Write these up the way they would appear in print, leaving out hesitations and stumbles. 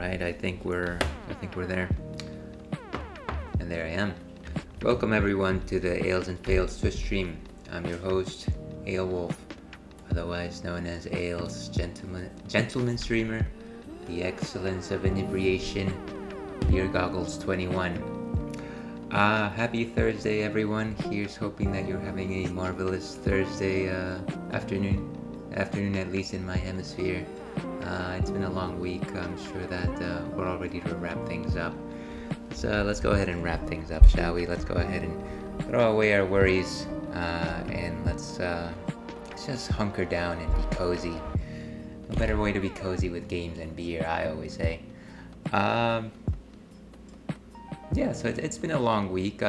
right, I think we're there. And there I am. Welcome everyone to the Ales and Fails Swiss stream. I'm your host, Ale Wolf, otherwise known as Ale's gentleman streamer, the excellence of inebriation, Beer Goggles 21. Happy Thursday everyone. Here's hoping that you're having a marvelous Thursday afternoon at least in my hemisphere. It's been a long week. I'm sure that we're all ready to wrap things up. Let's go ahead and wrap things up, shall we? Let's go ahead and throw away our worries and let's just hunker down and be cozy. No better way to be cozy with games and beer, I always say. So it's been a long week.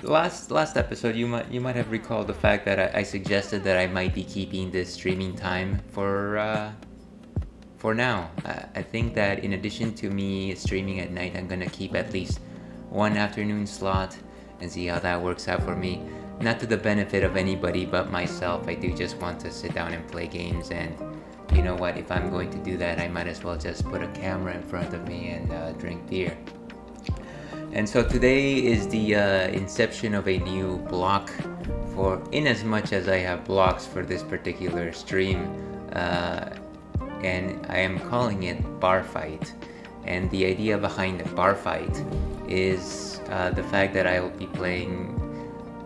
Last episode, you might have recalled the fact that I suggested that I might be keeping this streaming time for now. I think that in addition to me streaming at night, I'm gonna keep at least one afternoon slot and see how that works out for me. Not to the benefit of anybody but myself. I do just want to sit down and play games, and you know what? If I'm going to do that, I might as well just put a camera in front of me and drink beer. And so today is the inception of a new block in as much as I have blocks for this particular stream, and I am calling it Bar Fight. And the idea behind the Bar Fight is the fact that I will be playing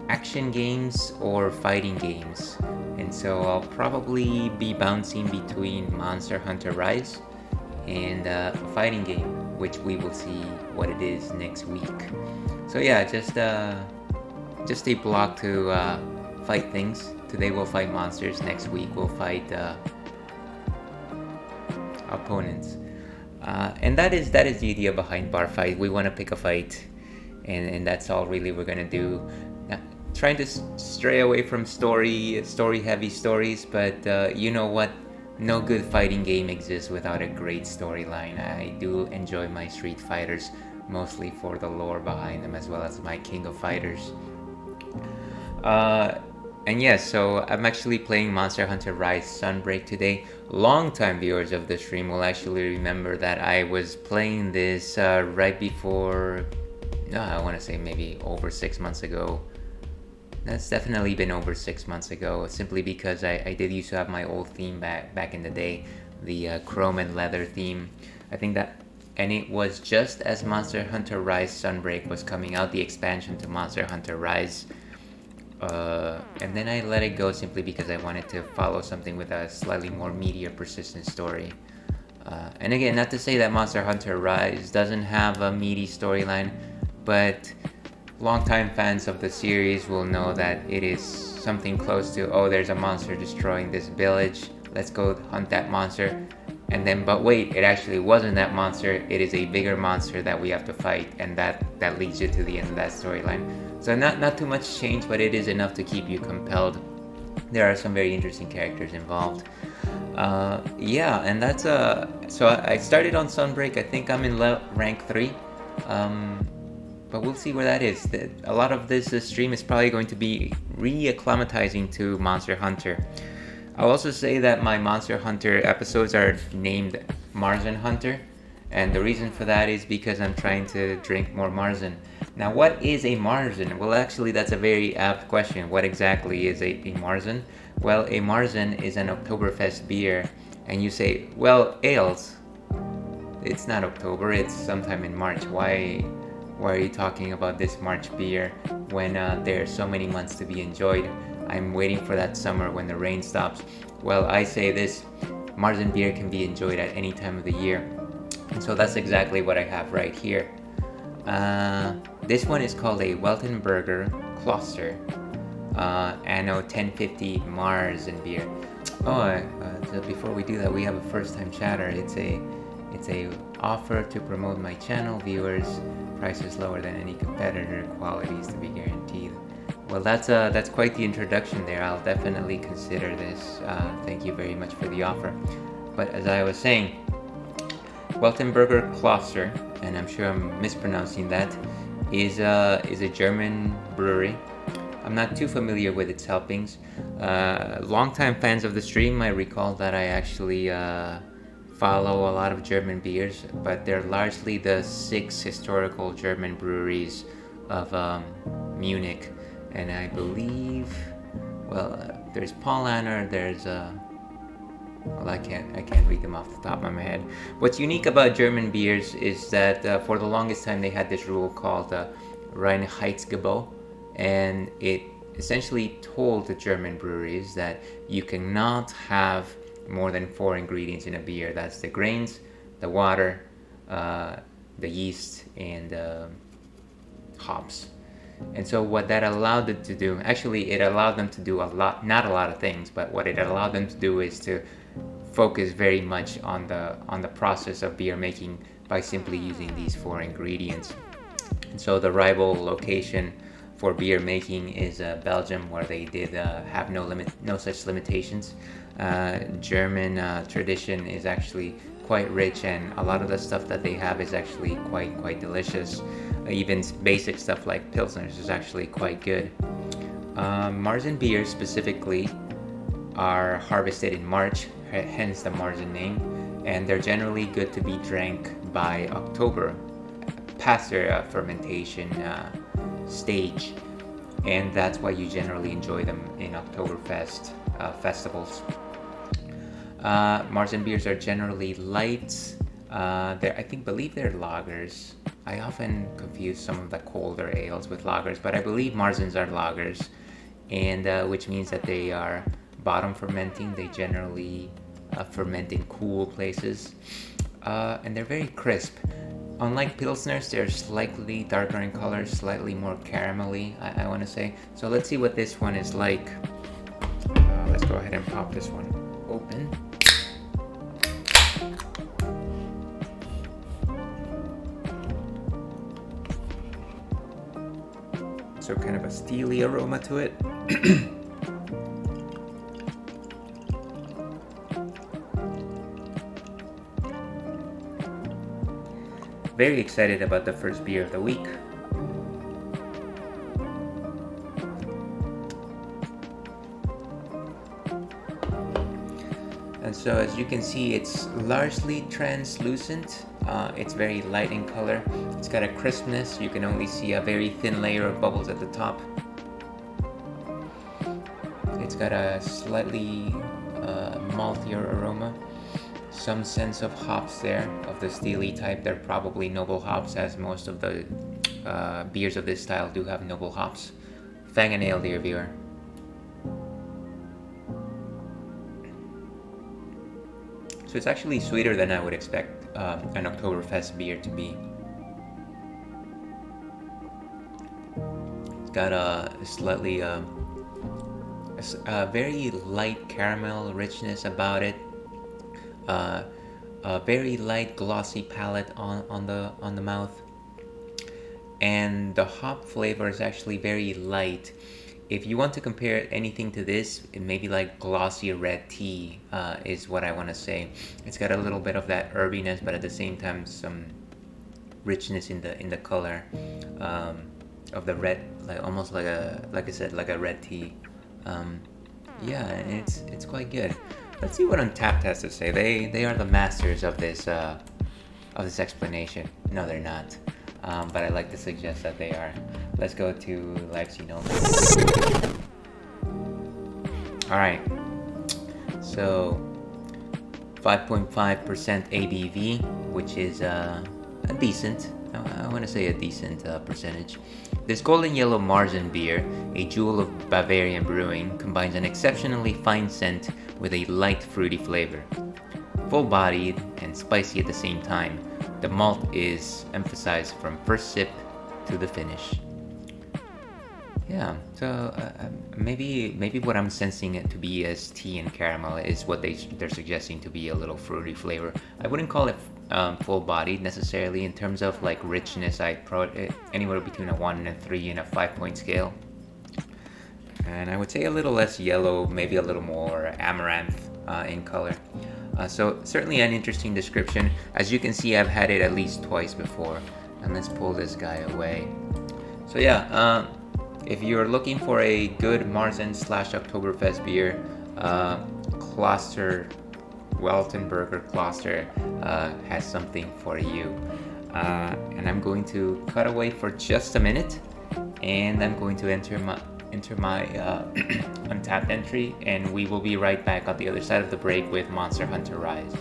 action games or fighting games. And so I'll probably be bouncing between Monster Hunter Rise and a fighting game, which we will see what it is next week. So yeah, just a block to fight things. Today we'll fight monsters. Next week we'll fight opponents. And that is the idea behind Bar Fight. We want to pick a fight, and that's all really we're gonna do. Trying to stray away from story heavy stories, but you know what? No good fighting game exists without a great storyline. I do enjoy my Street Fighters, mostly for the lore behind them, as well as my King of Fighters. And yes, so I'm actually playing Monster Hunter Rise Sunbreak today. Long-time viewers of the stream will actually remember that I was playing this right before, I want to say maybe over 6 months ago. That's definitely been over 6 months ago, simply because I did used to have my old theme back in the day, the chrome and leather theme. I think that, and it was just as Monster Hunter Rise Sunbreak was coming out, the expansion to Monster Hunter Rise, and then I let it go simply because I wanted to follow something with a slightly more meaty or persistent story. And again, not to say that Monster Hunter Rise doesn't have a meaty storyline, but longtime fans of the series will know that it is something close to, oh, there's a monster destroying this village, let's go hunt that monster. And then, but wait, it actually wasn't that monster, it is a bigger monster that we have to fight, and that leads you to the end of that storyline. So not too much change, but it is enough to keep you compelled. There are some very interesting characters involved. And that's so I started on Sunbreak. I think I'm in rank 3. But we'll see where that is. A lot of this stream is probably going to be re-acclimatizing to Monster Hunter. I'll also say that my Monster Hunter episodes are named Märzen Hunter, and the reason for that is because I'm trying to drink more Märzen. Now, what is a Märzen? Well, actually, that's a very apt question. What exactly is a Märzen? Well, a Märzen is an Oktoberfest beer, and you say, well, ales. It's not October, it's sometime in March. Why are you talking about this March beer when there are so many months to be enjoyed? I'm waiting for that summer when the rain stops. Well, I say this, Märzen beer can be enjoyed at any time of the year. And so that's exactly what I have right here. This one is called a Weltenberger Kloster Anno 1050 Märzen beer. So before we do that, we have a first-time chatter. It's a offer to promote my channel. Viewers, price is lower than any competitor, quality is to be guaranteed. Well, that's quite the introduction there. I'll definitely consider this. Thank you very much for the offer. But as I was saying, Weltenberger Kloster, and I'm sure I'm mispronouncing that, is a German brewery. I'm not too familiar with its helpings. Longtime fans of the stream might recall that I actually follow a lot of German beers, but they're largely the 6 historical German breweries of Munich, and I believe, well, there's Paulaner, there's well, I can't read them off the top of my head. What's unique about German beers is that for the longest time they had this rule called Reinheitsgebot, and it essentially told the German breweries that you cannot have more than 4 ingredients in a beer. That's the grains, the water, the yeast, and hops. And so what that allowed them to do, actually it allowed them to do a lot, not a lot of things, but what it allowed them to do is to focus very much on the process of beer making by simply using these 4 ingredients. And so the rival location for beer making is Belgium, where they did have no such limitations. German tradition is actually quite rich, and a lot of the stuff that they have is actually quite delicious. Even basic stuff like pilsners is actually quite good. Märzen beers specifically are harvested in March, hence the Märzen name, and they're generally good to be drank by October, past their fermentation stage, and that's why you generally enjoy them in Oktoberfest festivals. Märzen beers are generally light. I believe they're lagers. I often confuse some of the colder ales with lagers, but I believe Märzens are lagers, and which means that they are bottom fermenting. They generally ferment in cool places, and they're very crisp. Unlike pilsners, they're slightly darker in color, slightly more caramelly, I want to say. So let's see what this one is like. Let's go ahead and pop this one open. So kind of a steely aroma to it. Very excited about the first beer of the week. And so as you can see, it's largely translucent. It's very light in color. It's got a crispness. You can only see a very thin layer of bubbles at the top. It's got a slightly maltier aroma. Some sense of hops there, of the steely type. They're probably noble hops, as most of the beers of this style do have noble hops. Fang an ale, dear viewer. So it's actually sweeter than I would expect an Oktoberfest beer to be. It's got a slightly, a very light caramel richness about it. A very light glossy palate on the mouth, and the hop flavor is actually very light. If you want to compare anything to this, it may be like glossy red tea is what I want to say. It's got a little bit of that herbiness, but at the same time some richness in the color of the red, like almost like I said, like a red tea. Yeah, and it's quite good. Let's see what Untapped has to say. They are the masters of this explanation. No, they're not. But I like to suggest that they are. Let's go to Leipzig Notes. Alright. So 5.5% ABV, which is a decent, I want to say a decent percentage. This golden yellow Märzen beer, a jewel of Bavarian brewing, combines an exceptionally fine scent with a light fruity flavor. Full-bodied and spicy at the same time, the malt is emphasized from first sip to the finish. Yeah, so maybe what I'm sensing it to be as tea and caramel is what they're suggesting to be a little fruity flavor. I wouldn't call it full-bodied necessarily in terms of like richness. I'd put it anywhere between a 1 and a 3 in a 5-point scale. And I would say a little less yellow, maybe a little more amaranth in color. So certainly an interesting description. As you can see, I've had it at least twice before. And let's pull this guy away. So yeah, if you're looking for a good Märzen / Oktoberfest beer, Kloster Weltenberger cluster has something for you. And I'm going to cut away for just a minute, and I'm going to enter my untapped entry, and we will be right back on the other side of the break with Monster Hunter Rise.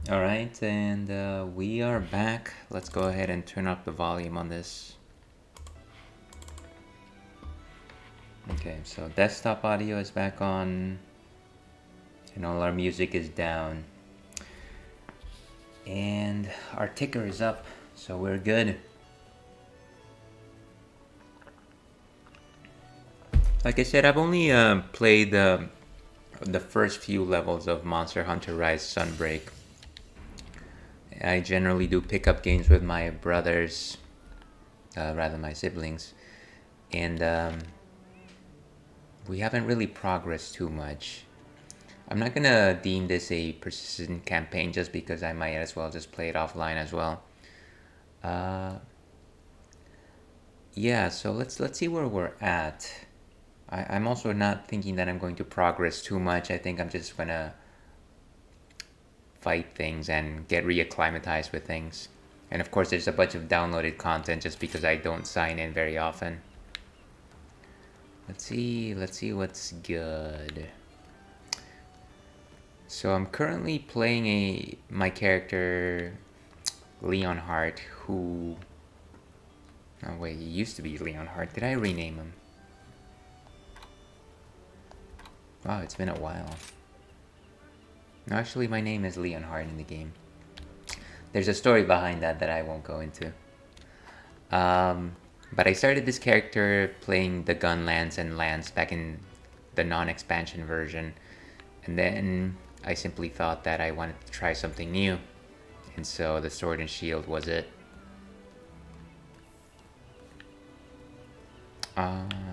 Alright, and we are back. Let's go ahead and turn up the volume on this. Okay, so desktop audio is back on, and all our music is down. And our ticker is up, so we're good. Like I said, I've only played the first few levels of Monster Hunter Rise Sunbreak. I generally do pick up games with my brothers, rather my siblings, and we haven't really progressed too much. I'm not gonna deem this a persistent campaign just because I might as well just play it offline as well. Yeah, so let's see where we're at. I'm also not thinking that I'm going to progress too much. I think I'm just gonna fight things and get reacclimatized with things. And of course, there's a bunch of downloaded content just because I don't sign in very often. Let's see what's good. So I'm currently playing my character Leonhardt, who Oh wait, he used to be Leonhard. Did I rename him? Wow, it's been a while. No, actually my name is Leonhard in the game. There's a story behind that that I won't go into. But I started this character playing the gun Lance and Lance back in the non-expansion version. And then I simply thought that I wanted to try something new. And so the sword and shield was it.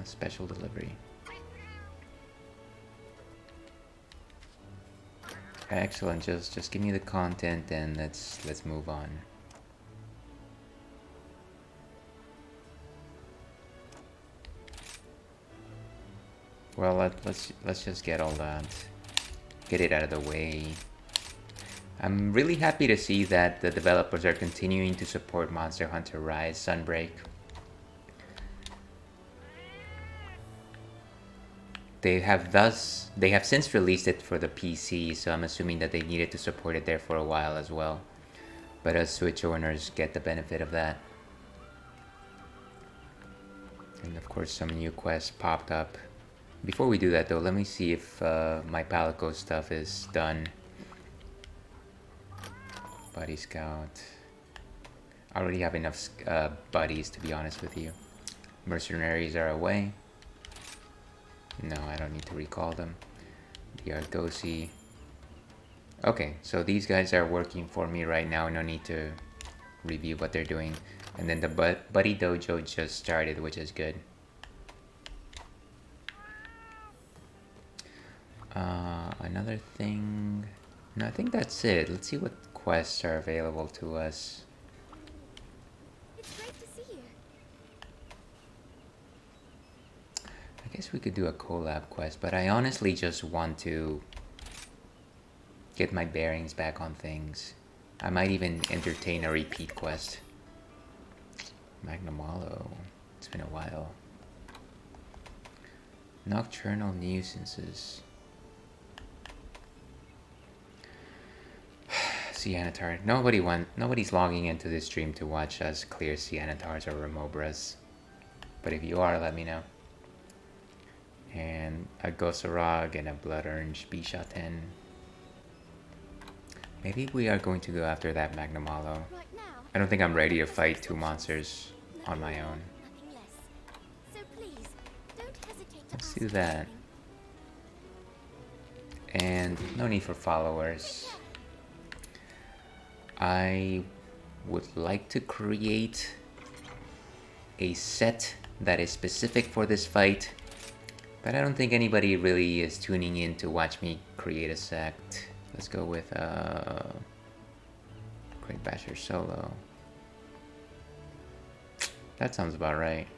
Special delivery. Excellent, just give me the content and let's move on. Well, let's just get all that, get it out of the way. I'm really happy to see that the developers are continuing to support Monster Hunter Rise Sunbreak. They have since released it for the PC, so I'm assuming that they needed to support it there for a while as well. But us Switch owners get the benefit of that. And of course some new quests popped up. Before we do that though, let me see if my Palico stuff is done. Buddy Scout. I already have enough buddies, to be honest with you. Mercenaries are away. No, I don't need to recall them. The Argosy. Okay, so these guys are working for me right now. No need to review what they're doing. And then the Buddy Dojo just started, which is good. Another thing... No, I think that's it. Let's see what quests are available to us. It's great to see you. I guess we could do a collab quest, but I honestly just want to get my bearings back on things. I might even entertain a repeat quest. Magnamalo. It's been a while. Nocturnal nuisances. Cyanotar. Nobody's logging into this stream to watch us clear Cyanotars or Remobras. But if you are, let me know. And a Gosarog and a Blood Orange Bishaten. Maybe we are going to go after that Magnamalo. Right now, I don't think I'm ready to fight two monsters on my own. nothing less. So please, don't hesitate to Let's ask do that. And no need for followers. I would like to create a set that is specific for this fight, but I don't think anybody really is tuning in to watch me create a set. Let's go with Quick Basher Solo. That sounds about right.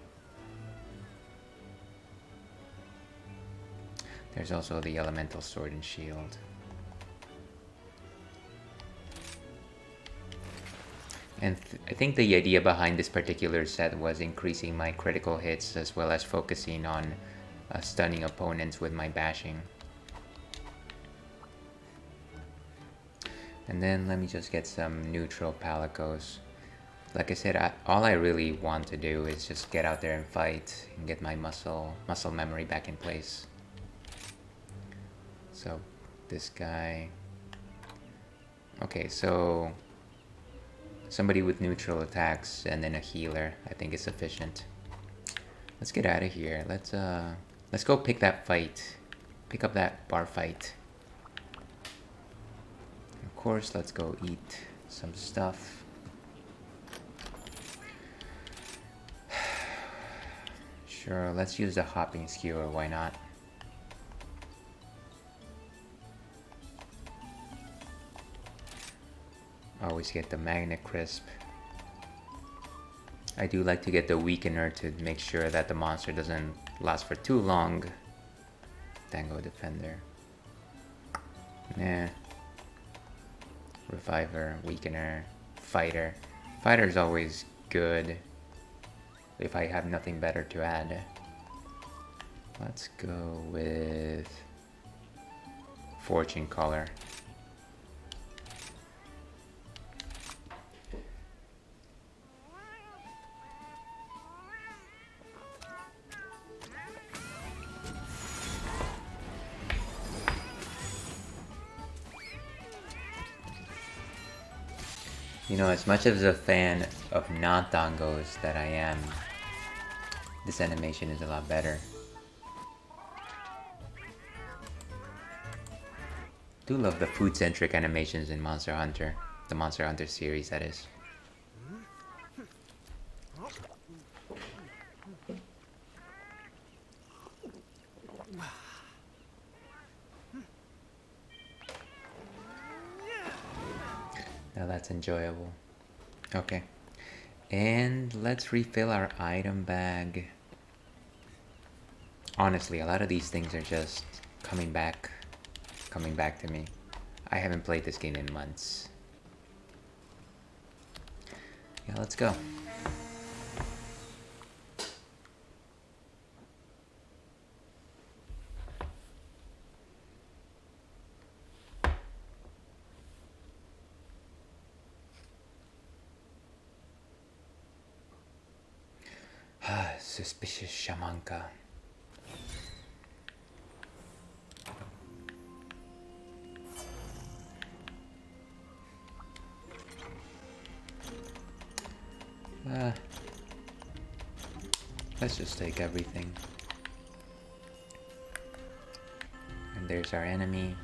There's also the Elemental Sword and Shield. And I think the idea behind this particular set was increasing my critical hits as well as focusing on stunning opponents with my bashing. And then let me just get some neutral Palicos. Like I said, all I really want to do is just get out there and fight and get my muscle memory back in place. So this guy. Okay, so somebody with neutral attacks and then a healer, I think is sufficient. Let's get out of here. Let's go pick that fight. Pick up that bar fight. Of course, let's go eat some stuff. Sure, let's use the hopping skewer, why not? Always get the Magnet Crisp. I do like to get the Weakener to make sure that the monster doesn't last for too long. Tango Defender. Nah. Reviver, Weakener, Fighter. Fighter is always good if I have nothing better to add. Let's go with Fortune Caller. You know, as much as a fan of non-dongos that I am, this animation is a lot better. Do love the food-centric animations in Monster Hunter. The Monster Hunter series, that is. Now that's enjoyable. Okay. And let's refill our item bag. Honestly, a lot of these things are just coming back to me. I haven't played this game in months. Yeah, let's go. Suspicious shamanka. Let's just take everything. And there's our enemy.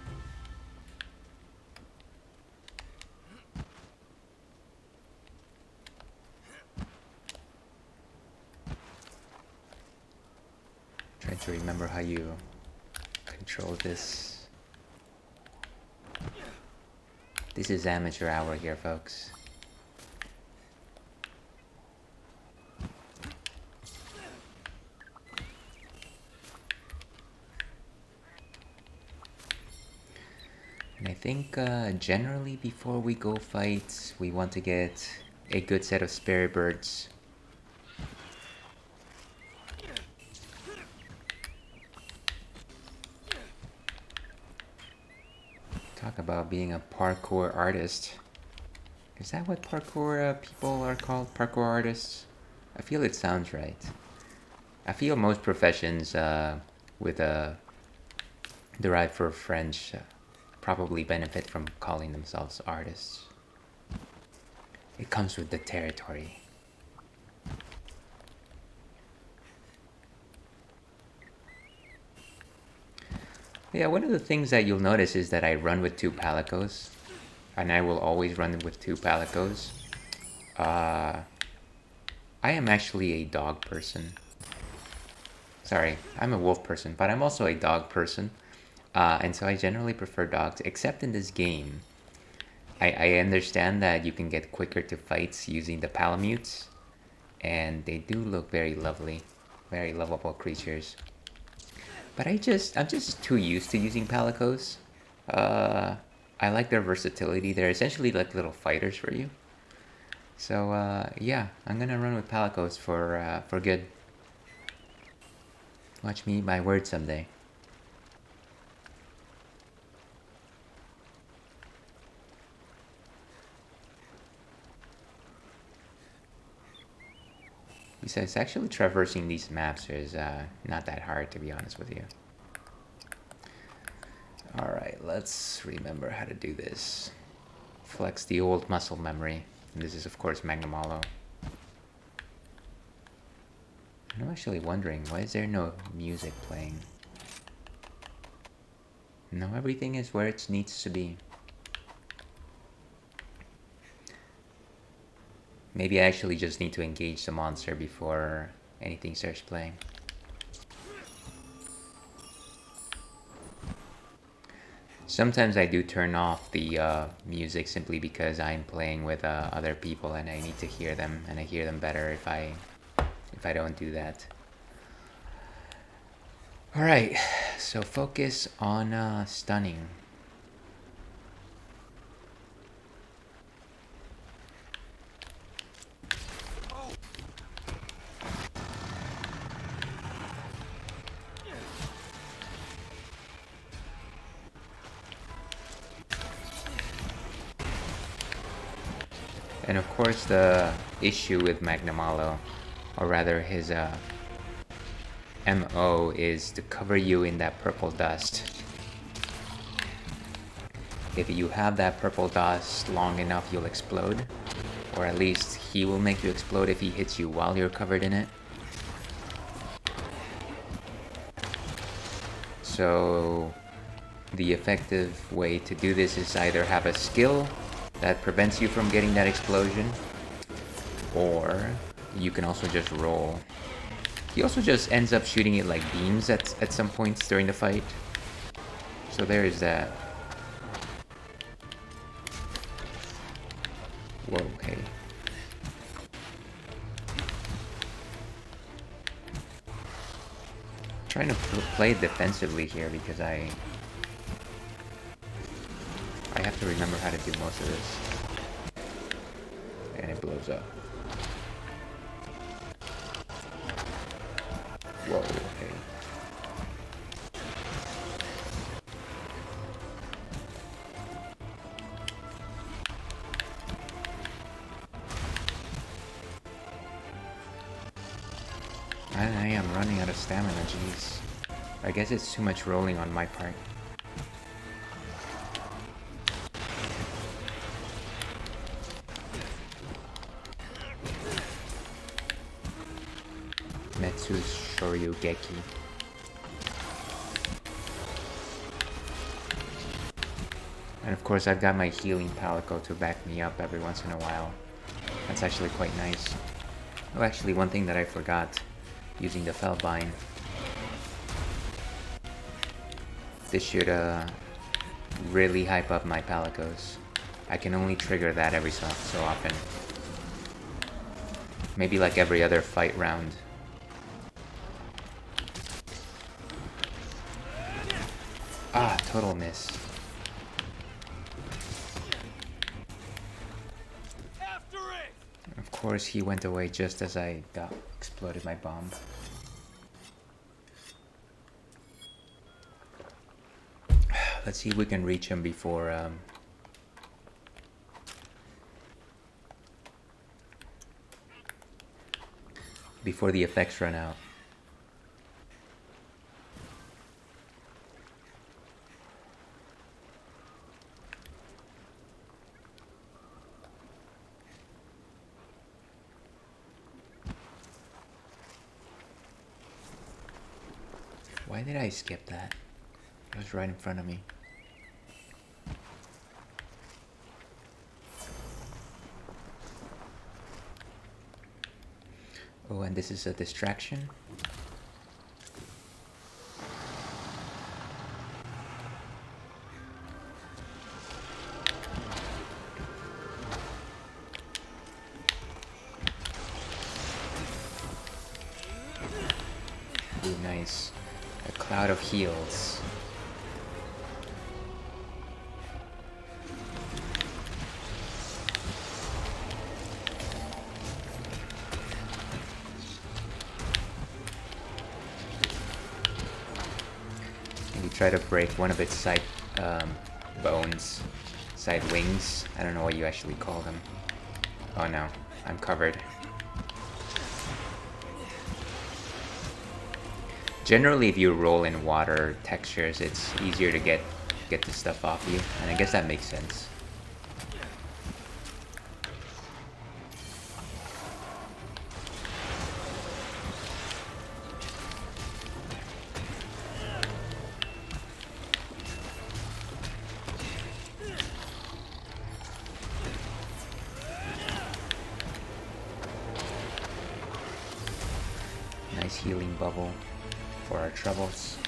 Trying to remember how you control this. This is amateur hour here, folks. And I think generally before we go fight, we want to get a good set of spare birds. Talk about being a parkour artist. Is that what parkour people are called? Parkour artists? I feel it sounds right. I feel most professions with a derived for French probably benefit from calling themselves artists. It comes with the territory. Yeah, one of the things that you'll notice is that I run with two palicos, and I will always run with two palicos. I am actually a dog person. Sorry, I'm a wolf person, but I'm also a dog person. And so I generally prefer dogs, except in this game. I understand that you can get quicker to fights using the palamutes, and they do look very lovely, very lovable creatures. But I'm just too used to using palicos. I like their versatility. They're essentially like little fighters for you. So yeah, I'm gonna run with palicos for good. Watch me eat my words someday. Besides, actually traversing these maps is not that hard, to be honest with you. Alright, let's remember how to do this. Flex the old muscle memory. And this is, of course, Magnamalo. I'm actually wondering, why is there no music playing? No, everything is where it needs to be. Maybe I actually just need to engage the monster before anything starts playing. Sometimes I do turn off the music simply because I'm playing with other people and I need to hear them, and I hear them better if I don't do that. Alright, so focus on stunning. And of course the issue with Magnamalo, or rather his MO, is to cover you in that purple dust. If you have that purple dust long enough, you'll explode. Or at least he will make you explode if he hits you while you're covered in it. So the effective way to do this is either have a skill that prevents you from getting that explosion, or you can also just roll. He also just ends up shooting it like beams at some points during the fight. So there is that. Whoa, hey. Trying to play defensively here because I have to remember how to do most of this. And it blows up. Whoa, okay. I am running out of stamina, jeez. I guess it's too much rolling on my part. Metsu's Shoryugeki. And of course I've got my healing palico to back me up every once in a while. That's actually quite nice. Oh, actually one thing that I forgot, using the Felvine. This should really hype up my palicos. I can only trigger that every so often. Maybe like every other fight round. Ah, total miss. Of course, he went away just as I exploded my bomb. Let's see if we can reach him before the effects run out. Why did I skip that? It was right in front of me. Oh, and this is a distraction. Ooh, nice. A cloud of heals. Try to break one of its side bones, side wings. I don't know what you actually call them. Oh no, I'm covered. Generally, if you roll in water textures, it's easier to get the stuff off you, and I guess that makes sense. Nice healing bubble for our troubles.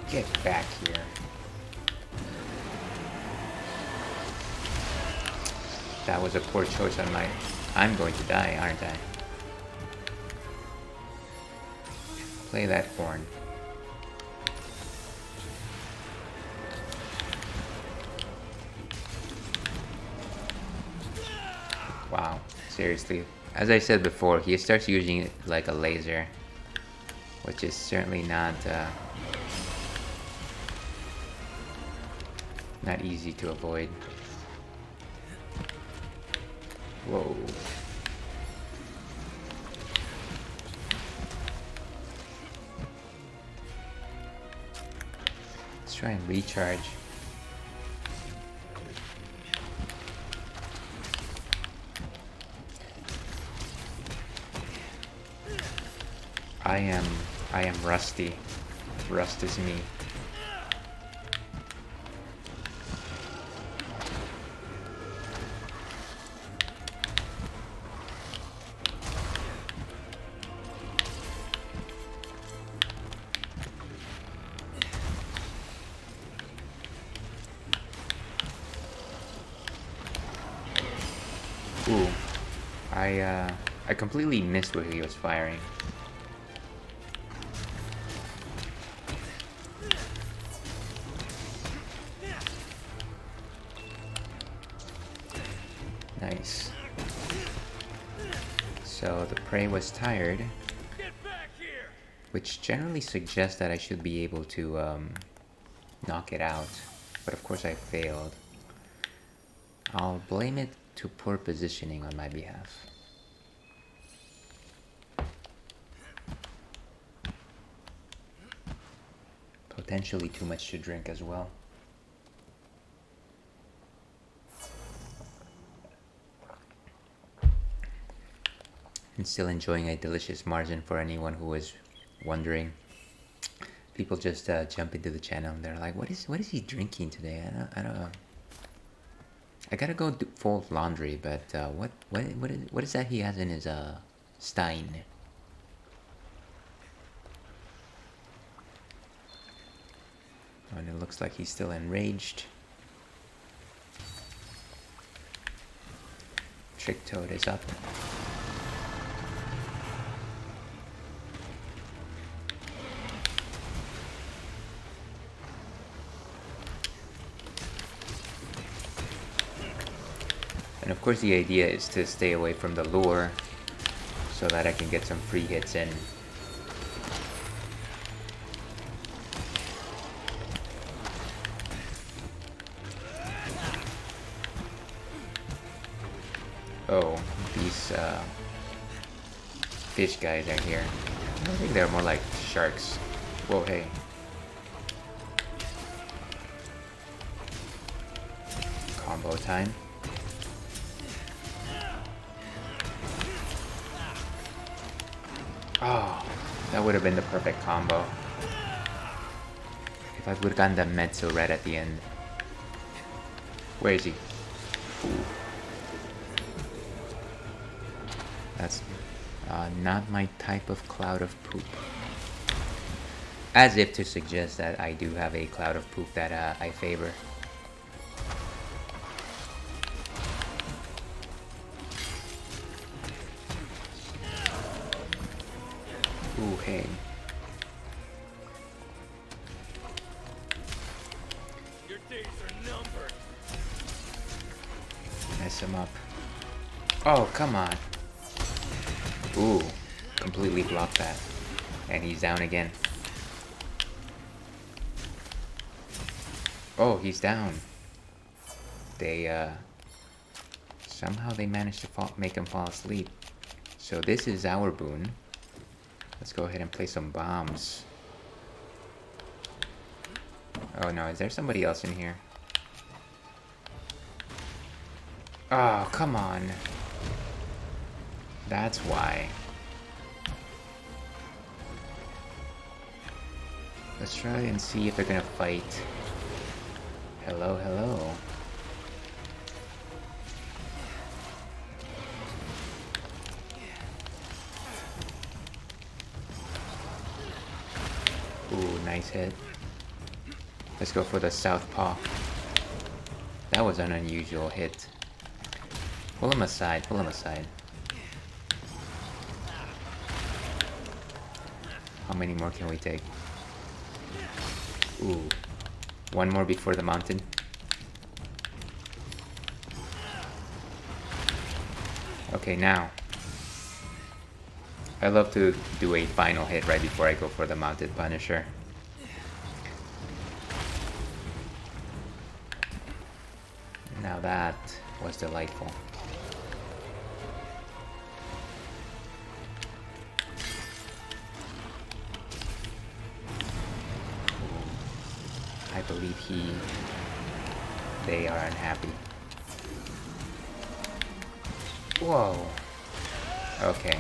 Get back here. That was a poor choice on my... I'm going to die, aren't I? Play that horn. Wow, seriously. As I said before, he starts using it like a laser, which is certainly not easy to avoid. Whoa. Let's try and recharge. I am rusty. Rust is me. Ooh. I completely missed where he was firing. Nice. So the prey was tired, which generally suggests that I should be able to knock it out, but of course I failed. I'll blame it to poor positioning on my behalf. Potentially too much to drink as well. And still enjoying a delicious Märzen for anyone who was wondering. People just jump into the channel and they're like, what is he drinking today? I don't know. I gotta go fold laundry, but what is that he has in his stein? And it looks like he's still enraged. Trick Toad is up. And of course the idea is to stay away from the lure so that I can get some free hits in. Oh, these fish guys are here. I think they're more like sharks. Whoa, hey. Combo time. Oh, that would have been the perfect combo. If I would have gotten that Mezzo right at the end. Where is he? Ooh. That's not my type of cloud of poop. As if to suggest that I do have a cloud of poop that I favor. Ooh, hey. Your days are numbered. Mess him up. Oh, come on. Ooh, completely blocked that. And he's down again. Oh, he's down. They, somehow they managed to make him fall asleep. So this is our boon. Let's go ahead and play some bombs. Oh no, is there somebody else in here? Oh, come on. That's why. Let's try and see if they're gonna fight. Hello, hello. Ooh, nice hit. Let's go for the southpaw. That was an unusual hit. Pull him aside, pull him aside. How many more can we take? Ooh. One more before the mountain. Okay, now. I love to do a final hit right before I go for the mounted Punisher. Now that was delightful. I believe they are unhappy. Whoa. Okay.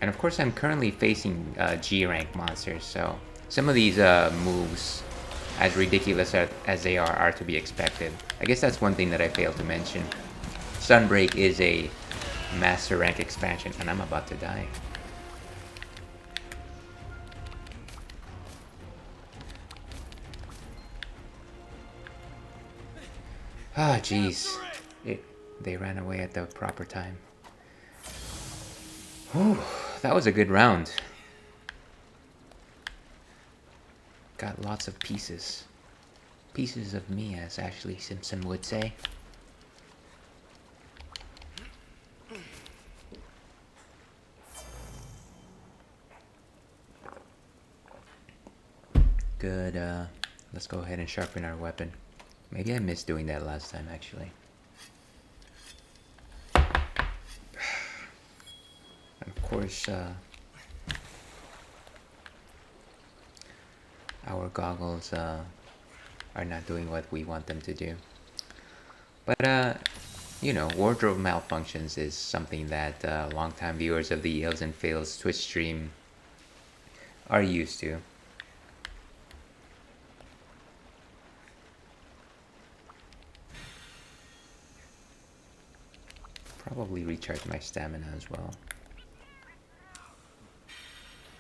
And of course, I'm currently facing G rank monsters, so some of these moves, as ridiculous as they are to be expected. I guess that's one thing that I failed to mention. Sunbreak is a master rank expansion, and I'm about to die. Ah, jeez. They ran away at the proper time. Whew, that was a good round. Got lots of pieces. Pieces of me, as Ashley Simpson would say. Good, let's go ahead and sharpen our weapon. Maybe I missed doing that last time, actually. And of course, our goggles are not doing what we want them to do. But, you know, wardrobe malfunctions is something that longtime viewers of the Eels and Fails Twitch stream are used to. Probably recharge my stamina as well.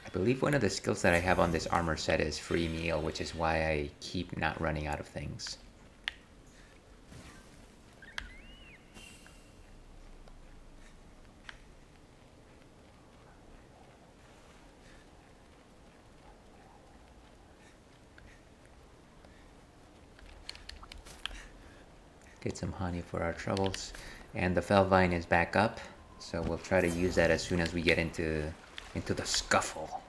I believe one of the skills that I have on this armor set is free meal, which is why I keep not running out of things. Get some honey for our troubles. And the Felvine is back up, so we'll try to use that as soon as we get into the scuffle.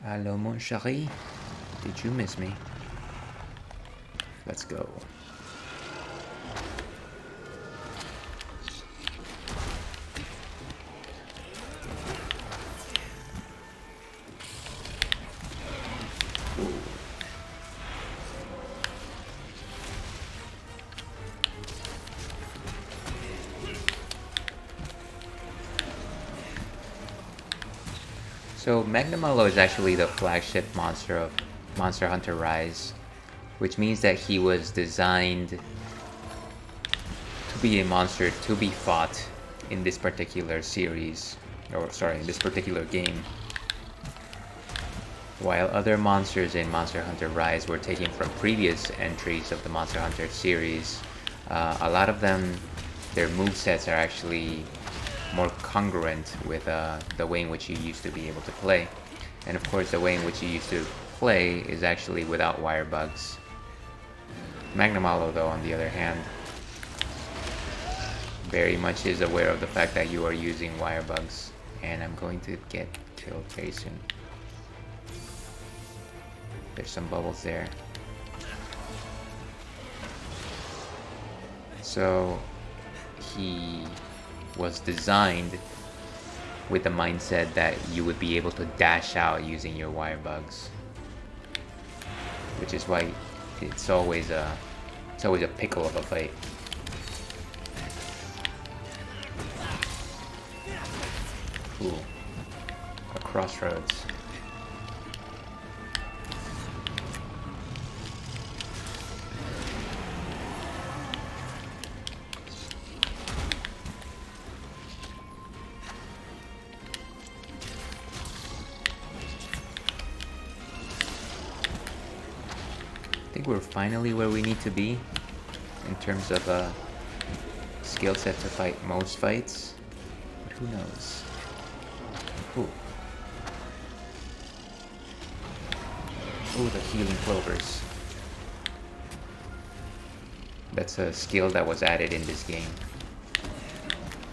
Hello, mon chéri. Did you miss me? Let's go. So Magnamallow is actually the flagship monster of Monster Hunter Rise, which means that he was designed to be a monster to be fought in this particular series, or sorry, in this particular game. While other monsters in Monster Hunter Rise were taken from previous entries of the Monster Hunter series, a lot of them, their movesets are actually more congruent with the way in which you used to be able to play. And of course, the way in which you used to play is actually without wire bugs. Magnamallow, though, on the other hand, very much is aware of the fact that you are using wire bugs. And I'm going to get killed very soon. There's some bubbles there. So he was designed with the mindset that you would be able to dash out using your wire bugs, which is why it's always a pickle of a fight. Ooh, a crossroads. I think we're finally where we need to be in terms of skill set to fight most fights, but who knows? Ooh. Ooh, the healing clovers. That's a skill that was added in this game.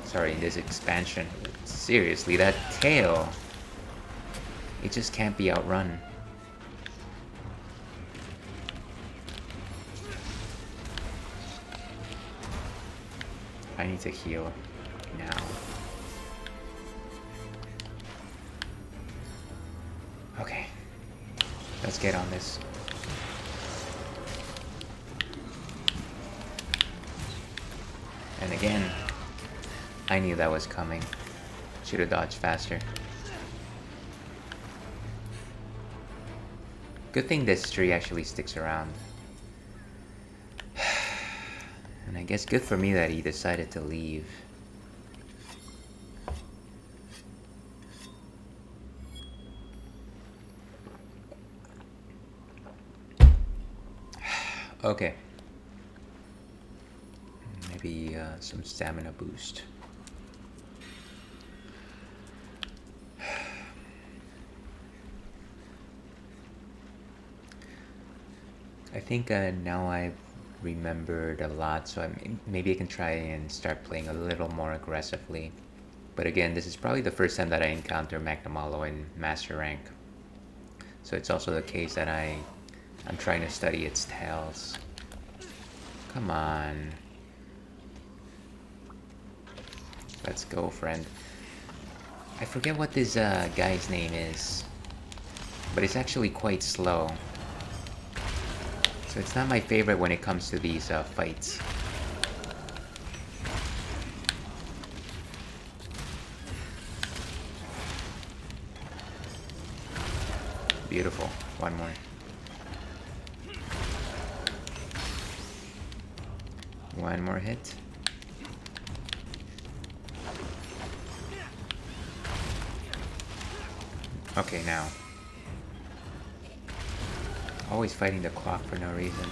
Sorry, in this expansion. Seriously, that tail, it just can't be outrun. I need to heal now. Let's get on this. And again, I knew that was coming. Should have dodged faster. Good thing this tree actually sticks around. And I guess good for me that he decided to leave. Okay. Maybe some stamina boost. I think now I've remembered a lot, so maybe I can try and start playing a little more aggressively. But again, this is probably the first time that I encounter Magnamalo in Master Rank. So it's also the case that I'm trying to study its tails. Come on. Let's go, friend. I forget what this guy's name is, but it's actually quite slow. So it's not my favorite when it comes to these fights. Beautiful. One more. One more hit. Okay, now. Always fighting the clock for no reason.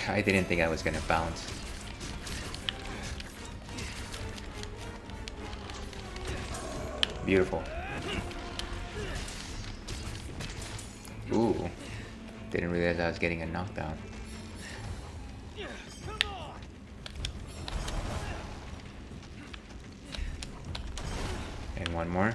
I didn't think I was gonna bounce. Beautiful. Ooh. Didn't realize I was getting a knockdown. And one more.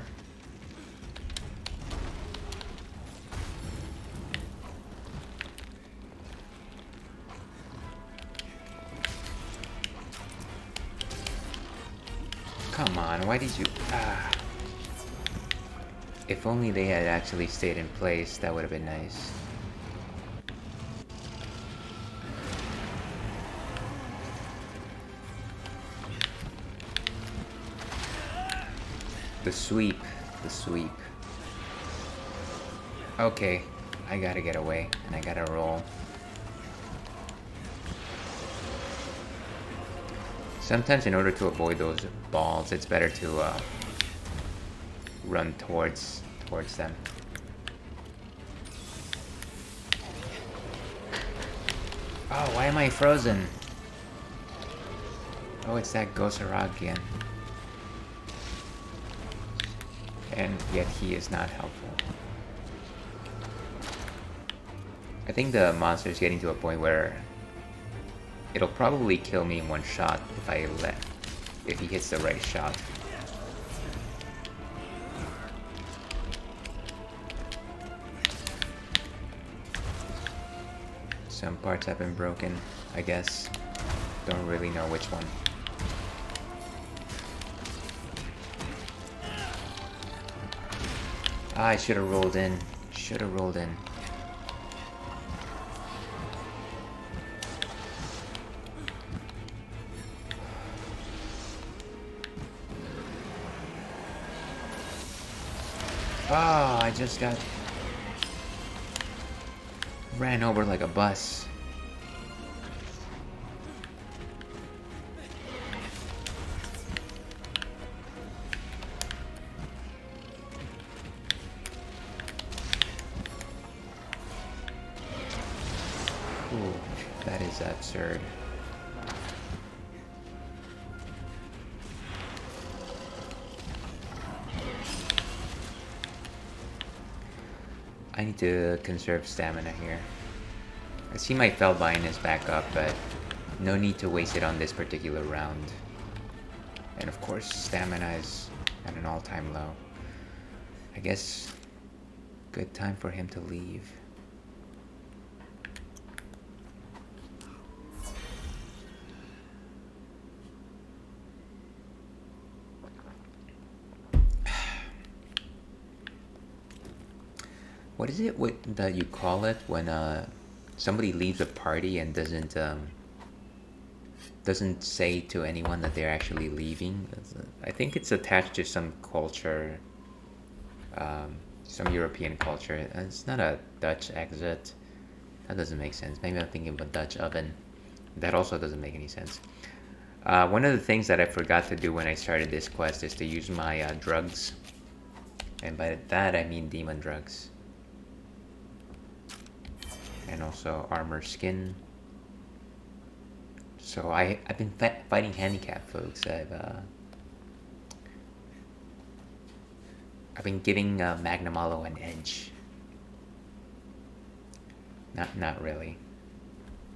Come on, why did you... If only they had actually stayed in place, that would have been nice. The sweep. The sweep. Okay, I gotta get away, and I gotta roll. Sometimes in order to avoid those balls, it's better to run towards them. Oh, why am I frozen? Oh, it's that Gosarag again. And yet he is not helpful. I think the monster is getting to a point where it'll probably kill me in one shot if he hits the right shot. Some parts have been broken, I guess. Don't really know which one. I should have rolled in. Should have rolled in. Oh, I just got ran over like a bus. Ooh, that is absurd. I need to conserve stamina here. I see my Felvine is back up, but no need to waste it on this particular round. And of course, stamina is at an all-time low. I guess good time for him to leave. what is it that you call it when somebody leaves a party and doesn't say to anyone that they're actually leaving? I think it's attached to some culture, some European culture. It's not a Dutch exit. That doesn't make sense. Maybe I'm thinking of a Dutch oven. That also doesn't make any sense. One of the things that I forgot to do when I started this quest is to use my drugs. And by that I mean demon drugs. And also armor skin. So I've been fighting handicap, folks. I've been giving Magnamalo an edge. Not really.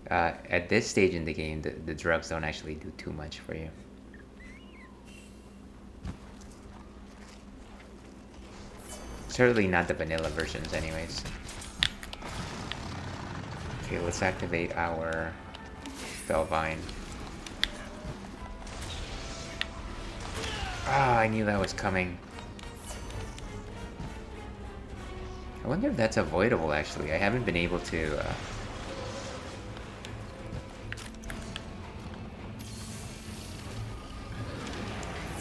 At this stage in the game, the drugs don't actually do too much for you. Certainly not the vanilla versions anyways. Okay, let's activate our Spellvine. Ah, I knew that was coming. I wonder if that's avoidable actually. I haven't been able to...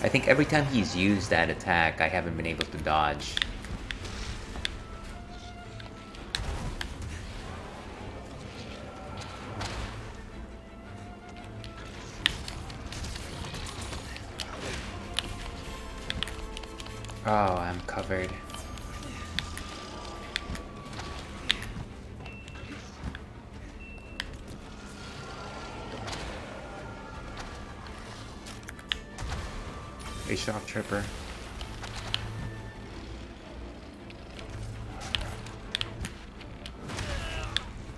I think every time he's used that attack, I haven't been able to dodge. Oh, I'm covered. A shock tripper.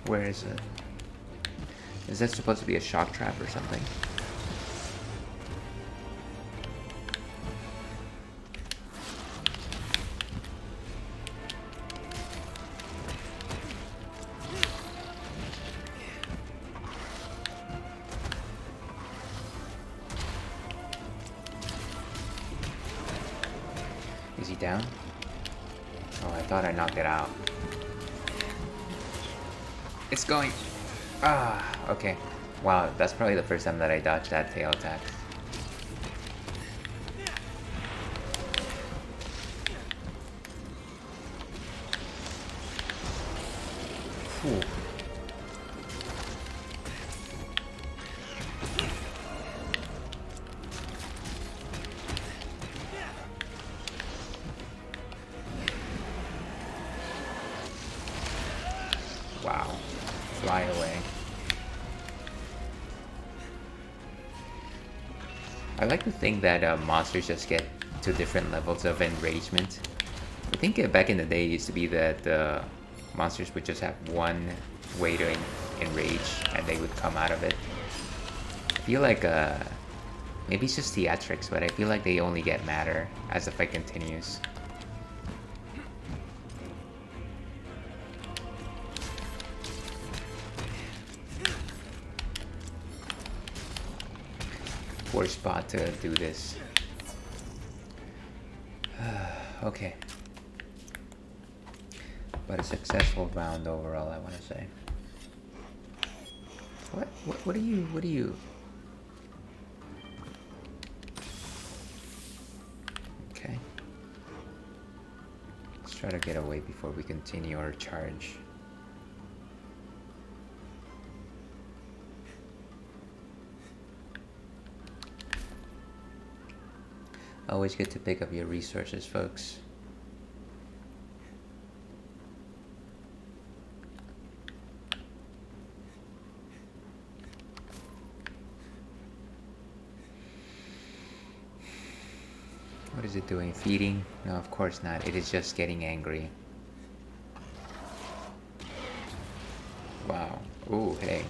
Where is it? Is that supposed to be a shock trap or something? Is he down? Oh, I thought I knocked it out. It's going. Ah, okay. Wow, that's probably the first time that I dodged that tail attack. Whew. Wow. Fly away. I like to think that monsters just get to different levels of enragement. I think back in the day it used to be that monsters would just have one way to enrage and they would come out of it. I feel like maybe it's just theatrics, but I feel like they only get madder as the fight continues. Poor spot to do this. Okay. But a successful round overall, I want to say. What are you? Okay. Let's try to get away before we continue our charge. Always good to pick up your resources, folks. What is it doing? Feeding? No, of course not. It is just getting angry. Wow. Ooh, hey.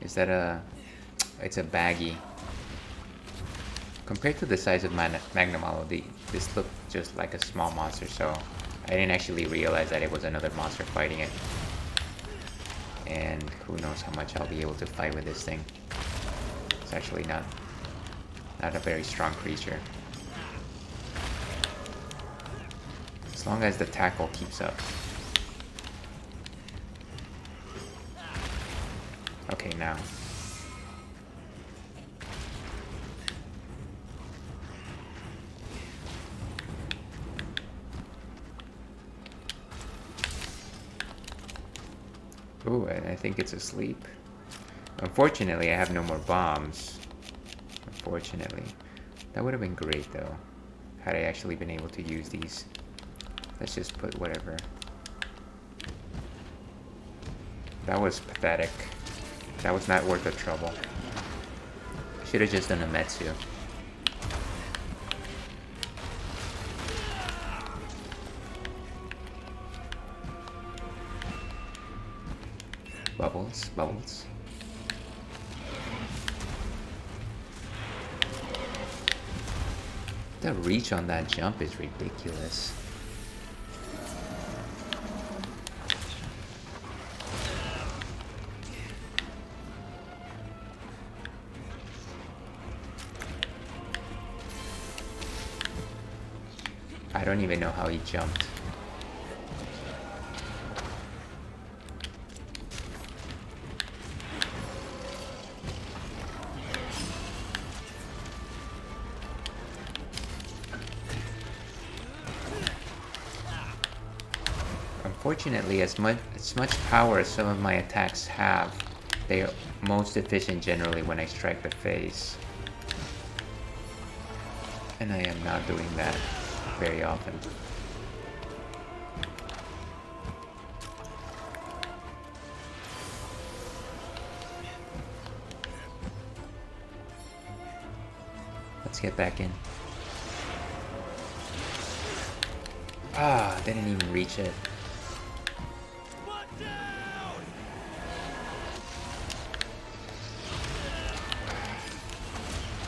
Is that a... It's a baggie. Compared to the size of Magnamalo, this looked just like a small monster, so I didn't actually realize that it was another monster fighting it. And who knows how much I'll be able to fight with this thing. It's actually not a very strong creature. As long as the tackle keeps up. Okay, now. Ooh, I think it's asleep. Unfortunately, I have no more bombs. Unfortunately. That would have been great, though, had I actually been able to use these. Let's just put whatever. That was pathetic. That was not worth the trouble. Should have just done a Metsu. Bubbles, bubbles. The reach on that jump is ridiculous. I don't even know how he jumped. Unfortunately, as much power as some of my attacks have, they are most efficient generally when I strike the face. And I am not doing that very often. Let's get back in. Ah, didn't even reach it.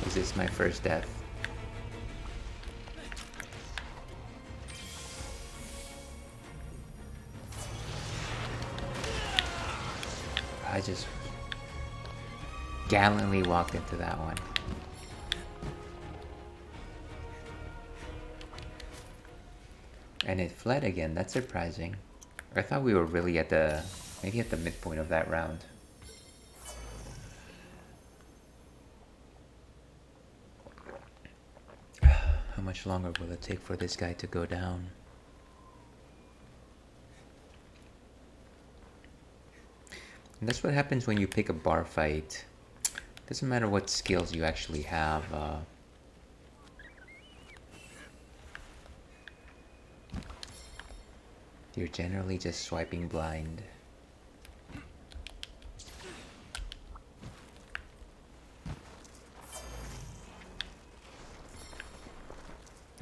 Is this my first death? I just gallantly walked into that one. And it fled again, that's surprising. I thought we were really at the, maybe at the midpoint of that round. How much longer will it take for this guy to go down? And that's what happens when you pick a bar fight. Doesn't matter what skills you actually have. You're generally just swiping blind.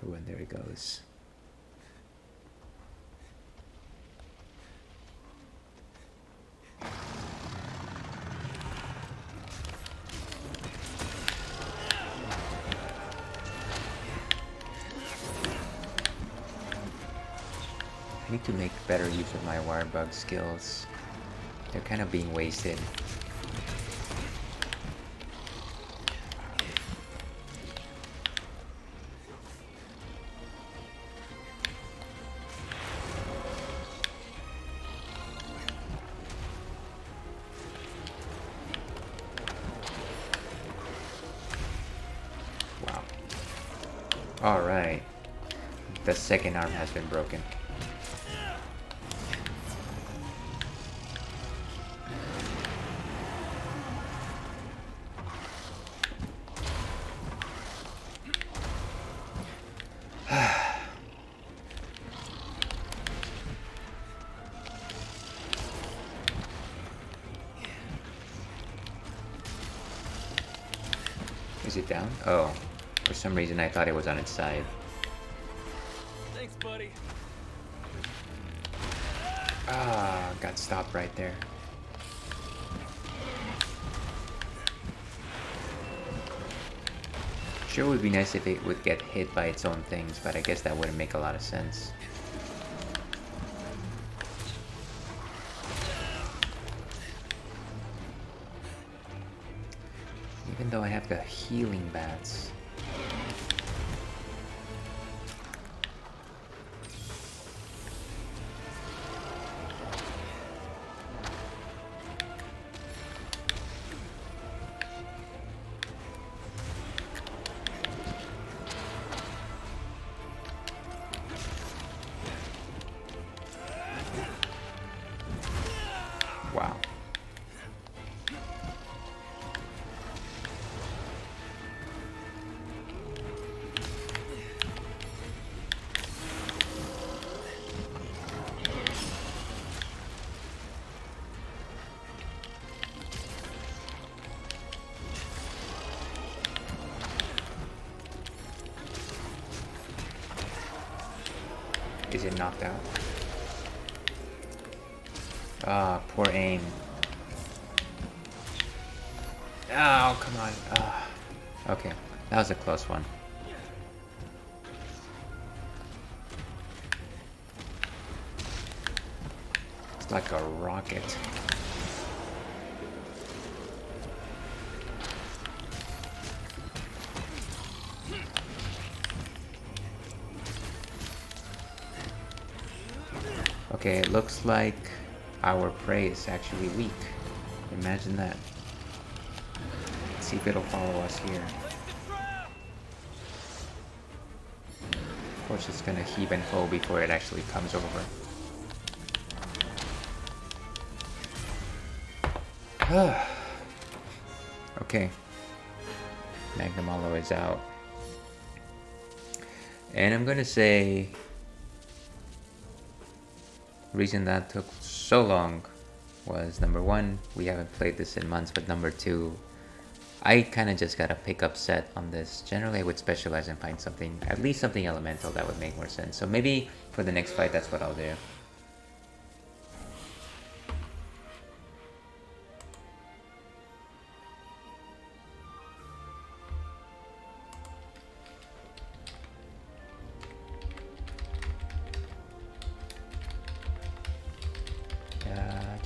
Oh, and there he goes. I need to make better use of my wire bug skills. They're kind of being wasted. Wow. Alright. The second arm has been broken. Is it down? Oh, for some reason I thought it was on its side. Thanks, buddy. Ah, got stopped right there. Sure would be nice if it would get hit by its own things, but I guess that wouldn't make a lot of sense. Even though I have the healing bats. Is it knocked out? Ah, poor aim. Oh, come on. Okay, that was a close one. It's like a rocket. Okay, it looks like our prey is actually weak. Imagine that. Let's see if it'll follow us here. Of course, it's gonna heave and foe before it actually comes over. Okay. Magnum Hollow is out. And I'm gonna say reason that took so long was number one, we haven't played this in months, but number two, I kind of just got a pickup set on this. Generally I would specialize and find something, at least something elemental that would make more sense. So maybe for the next fight that's what I'll do.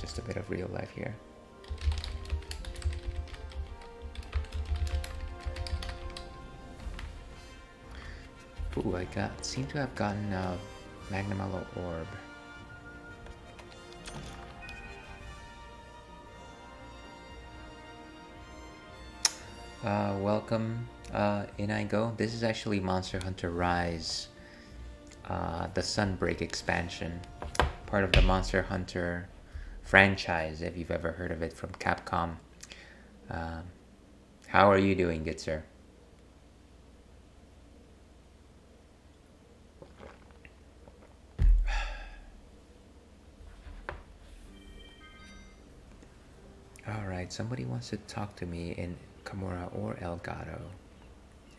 Just a bit of real life here. Ooh, I seem to have gotten a Magnum Hollow Orb. Welcome, in I go. This is actually Monster Hunter Rise, the Sunbreak expansion, part of the Monster Hunter franchise, if you've ever heard of it, from Capcom. How are you doing, good sir? Alright, somebody wants to talk to me in Kimura or Elgato,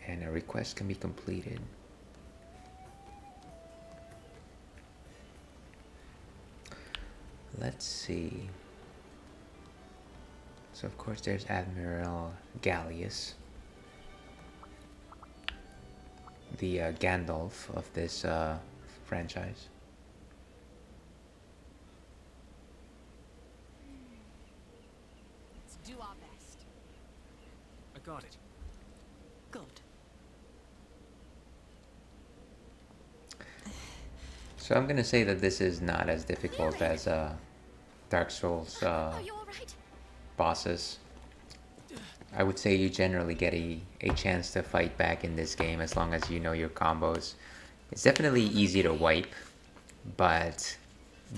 and a request can be completed. Let's see. So of course there's Admiral Gallius, the Gandalf of this franchise. Let's do our best. I got it. Good. So I'm gonna say that this is not as difficult as Dark Souls Are you all right? bosses. I would say you generally get a chance to fight back in this game as long as you know your combos. It's definitely easy to wipe, but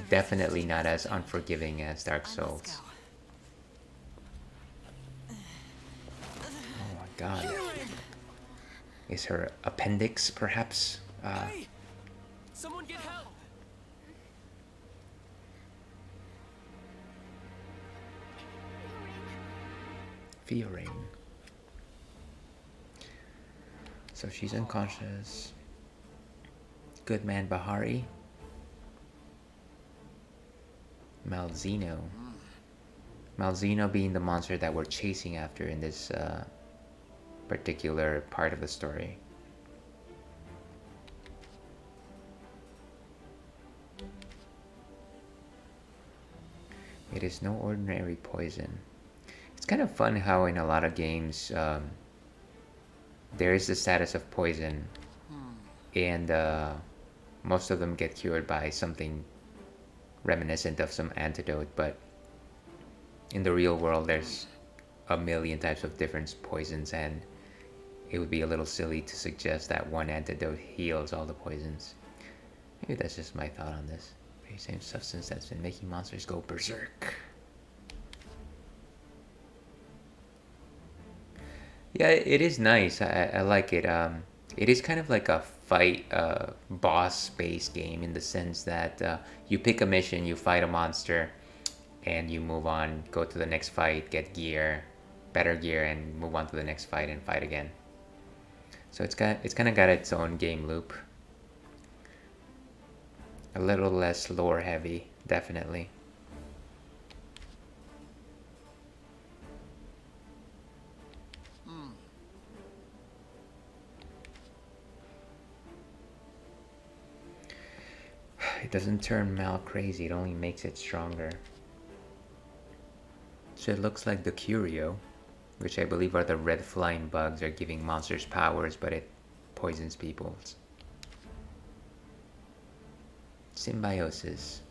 definitely not as unforgiving as Dark Souls. Oh my god. Is her appendix perhaps? Hey! Someone get help! Fiorain. So she's unconscious. Good man Bahari. Malzeno. Malzeno being the monster that we're chasing after in this particular part of the story. It is no ordinary poison. It's kind of fun how in a lot of games there is the status of poison, and most of them get cured by something reminiscent of some antidote, but in the real world there's a million types of different poisons, and it would be a little silly to suggest that one antidote heals all the poisons. Maybe that's just my thought on this. Very same substance that's been making monsters go berserk. Yeah, it is nice. I like it. It is kind of like a fight boss-based game in the sense that you pick a mission, you fight a monster, and you move on, go to the next fight, get gear, better gear, and move on to the next fight and fight again. So it's kind of got its own game loop. A little less lore heavy, definitely. It doesn't turn Mal crazy, it only makes it stronger. So it looks like the Curio, which I believe are the red flying bugs, are giving monsters powers, but it poisons people's. Symbiosis.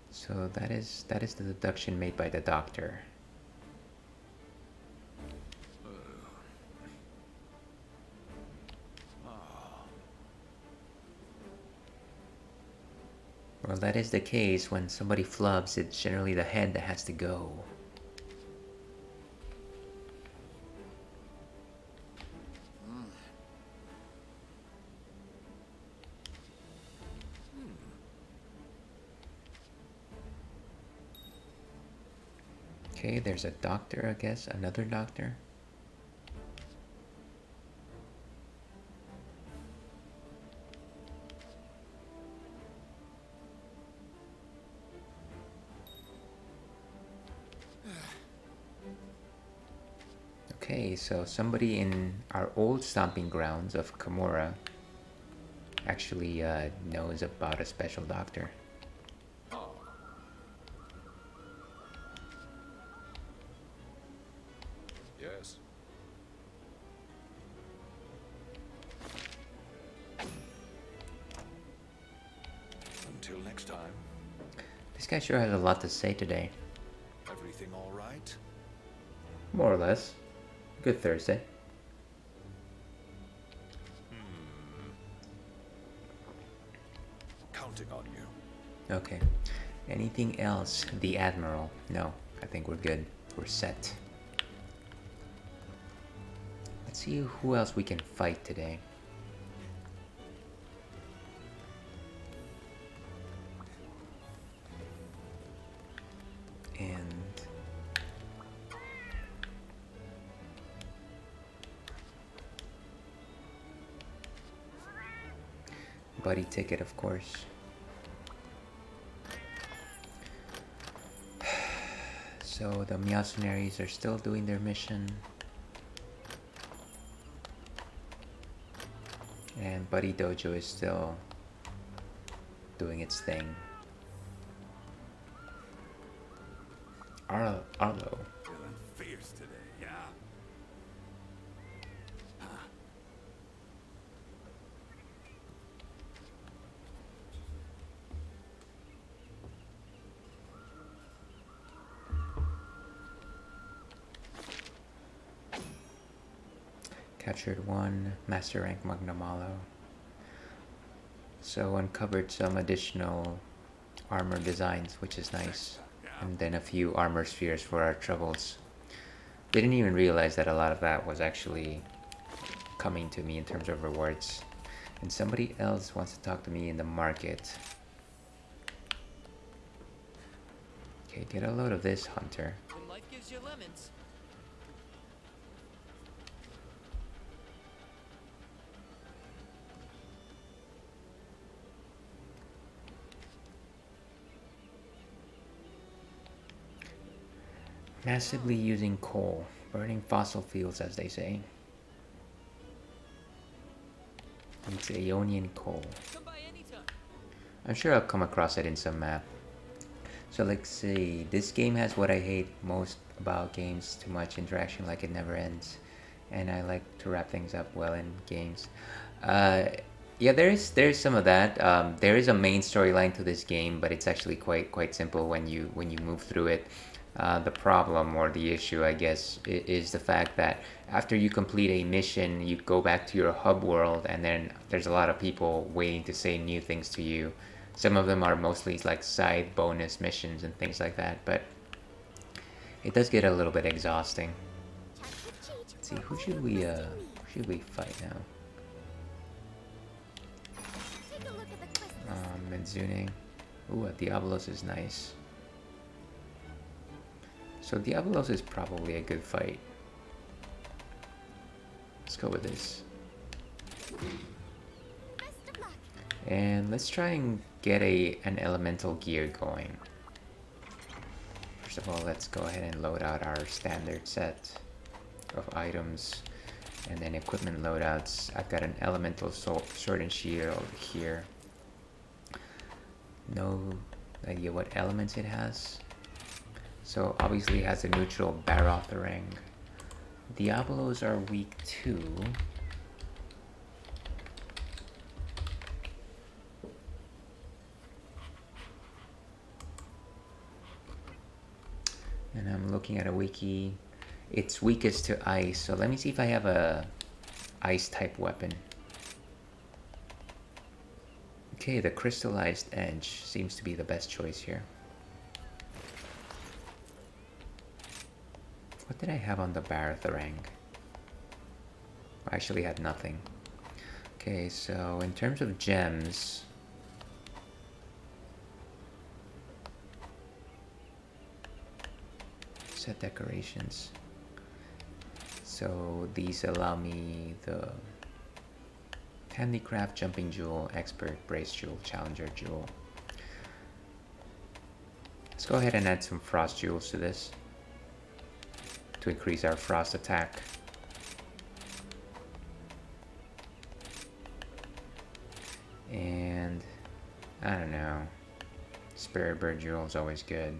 So that is the deduction made by the doctor. Well, that is the case. When somebody flubs, it's generally the head that has to go. Okay, there's a doctor, I guess. Another doctor. Okay, so somebody in our old stomping grounds of Kimura actually knows about a special doctor. Yes. Until next time. This guy sure has a lot to say today. Everything all right? More or less. Good Thursday. Counting on you. Okay. Anything else? The Admiral. No, I think we're good. We're set. Let's see who else we can fight today. And buddy ticket, of course. So the mercenaries are still doing their mission. And Buddy Dojo is still doing its thing. Arlo. Feeling fierce today, yeah? Captured one master rank Magnamalo. So uncovered some additional armor designs, which is nice. And then a few armor spheres for our troubles. Didn't even realize that a lot of that was actually coming to me in terms of rewards. And somebody else wants to talk to me in the market. Okay, get a load of this, Hunter. When life gives you lemons. Massively using coal, burning fossil fuels, as they say. It's Aeonian coal. Come by anytime. I'm sure I'll come across it in some map. So let's see, this game has what I hate most about games, too much interaction, like it never ends. And I like to wrap things up well in games. Yeah, there's some of that. There is a main storyline to this game, but it's actually quite simple when you move through it. The problem or the issue, I guess, is the fact that after you complete a mission, you go back to your hub world, and then there's a lot of people waiting to say new things to you. Some of them are mostly like side bonus missions and things like that, but it does get a little bit exhausting. Let's see, who should we fight now? Menzune. Ooh, a Diablos is nice. So Diablos is probably a good fight. Let's go with this. Best of luck. And let's try and get an elemental gear going. First of all, let's go ahead and load out our standard set of items. And then equipment loadouts. I've got an elemental sword and shield here. No idea what elements it has. So obviously it has a neutral Barotharang. Diablos are weak too. And I'm looking at a wiki. It's weakest to ice, so let me see if I have a ice type weapon. Okay, the crystallized edge seems to be the best choice here. What did I have on the Barotharang? I actually had nothing. Okay, so in terms of gems, set decorations. So these allow me the handicraft, jumping jewel, expert, brace jewel, challenger jewel. Let's go ahead and add some frost jewels to this to increase our frost attack. And I don't know, spirit bird jewel is always good.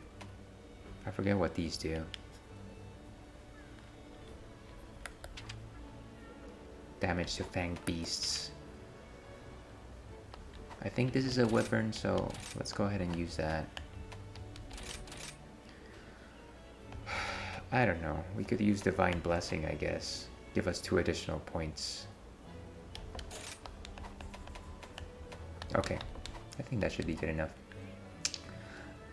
I forget what these do. Damage to fanged beasts. I think this is a wyvern, so let's go ahead and use that. I don't know, we could use Divine Blessing, I guess. Give us 2 additional points. Okay, I think that should be good enough.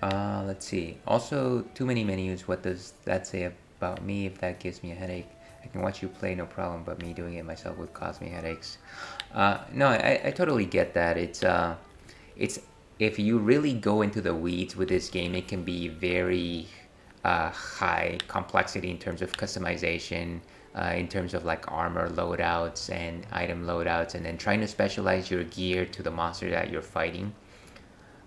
Let's see. Also, too many menus. What does that say about me? If that gives me a headache, I can watch you play, no problem, but me doing it myself would cause me headaches. No, I totally get that. It's if you really go into the weeds with this game, it can be very high complexity in terms of customization, in terms of like armor loadouts and item loadouts, and then trying to specialize your gear to the monster that you're fighting.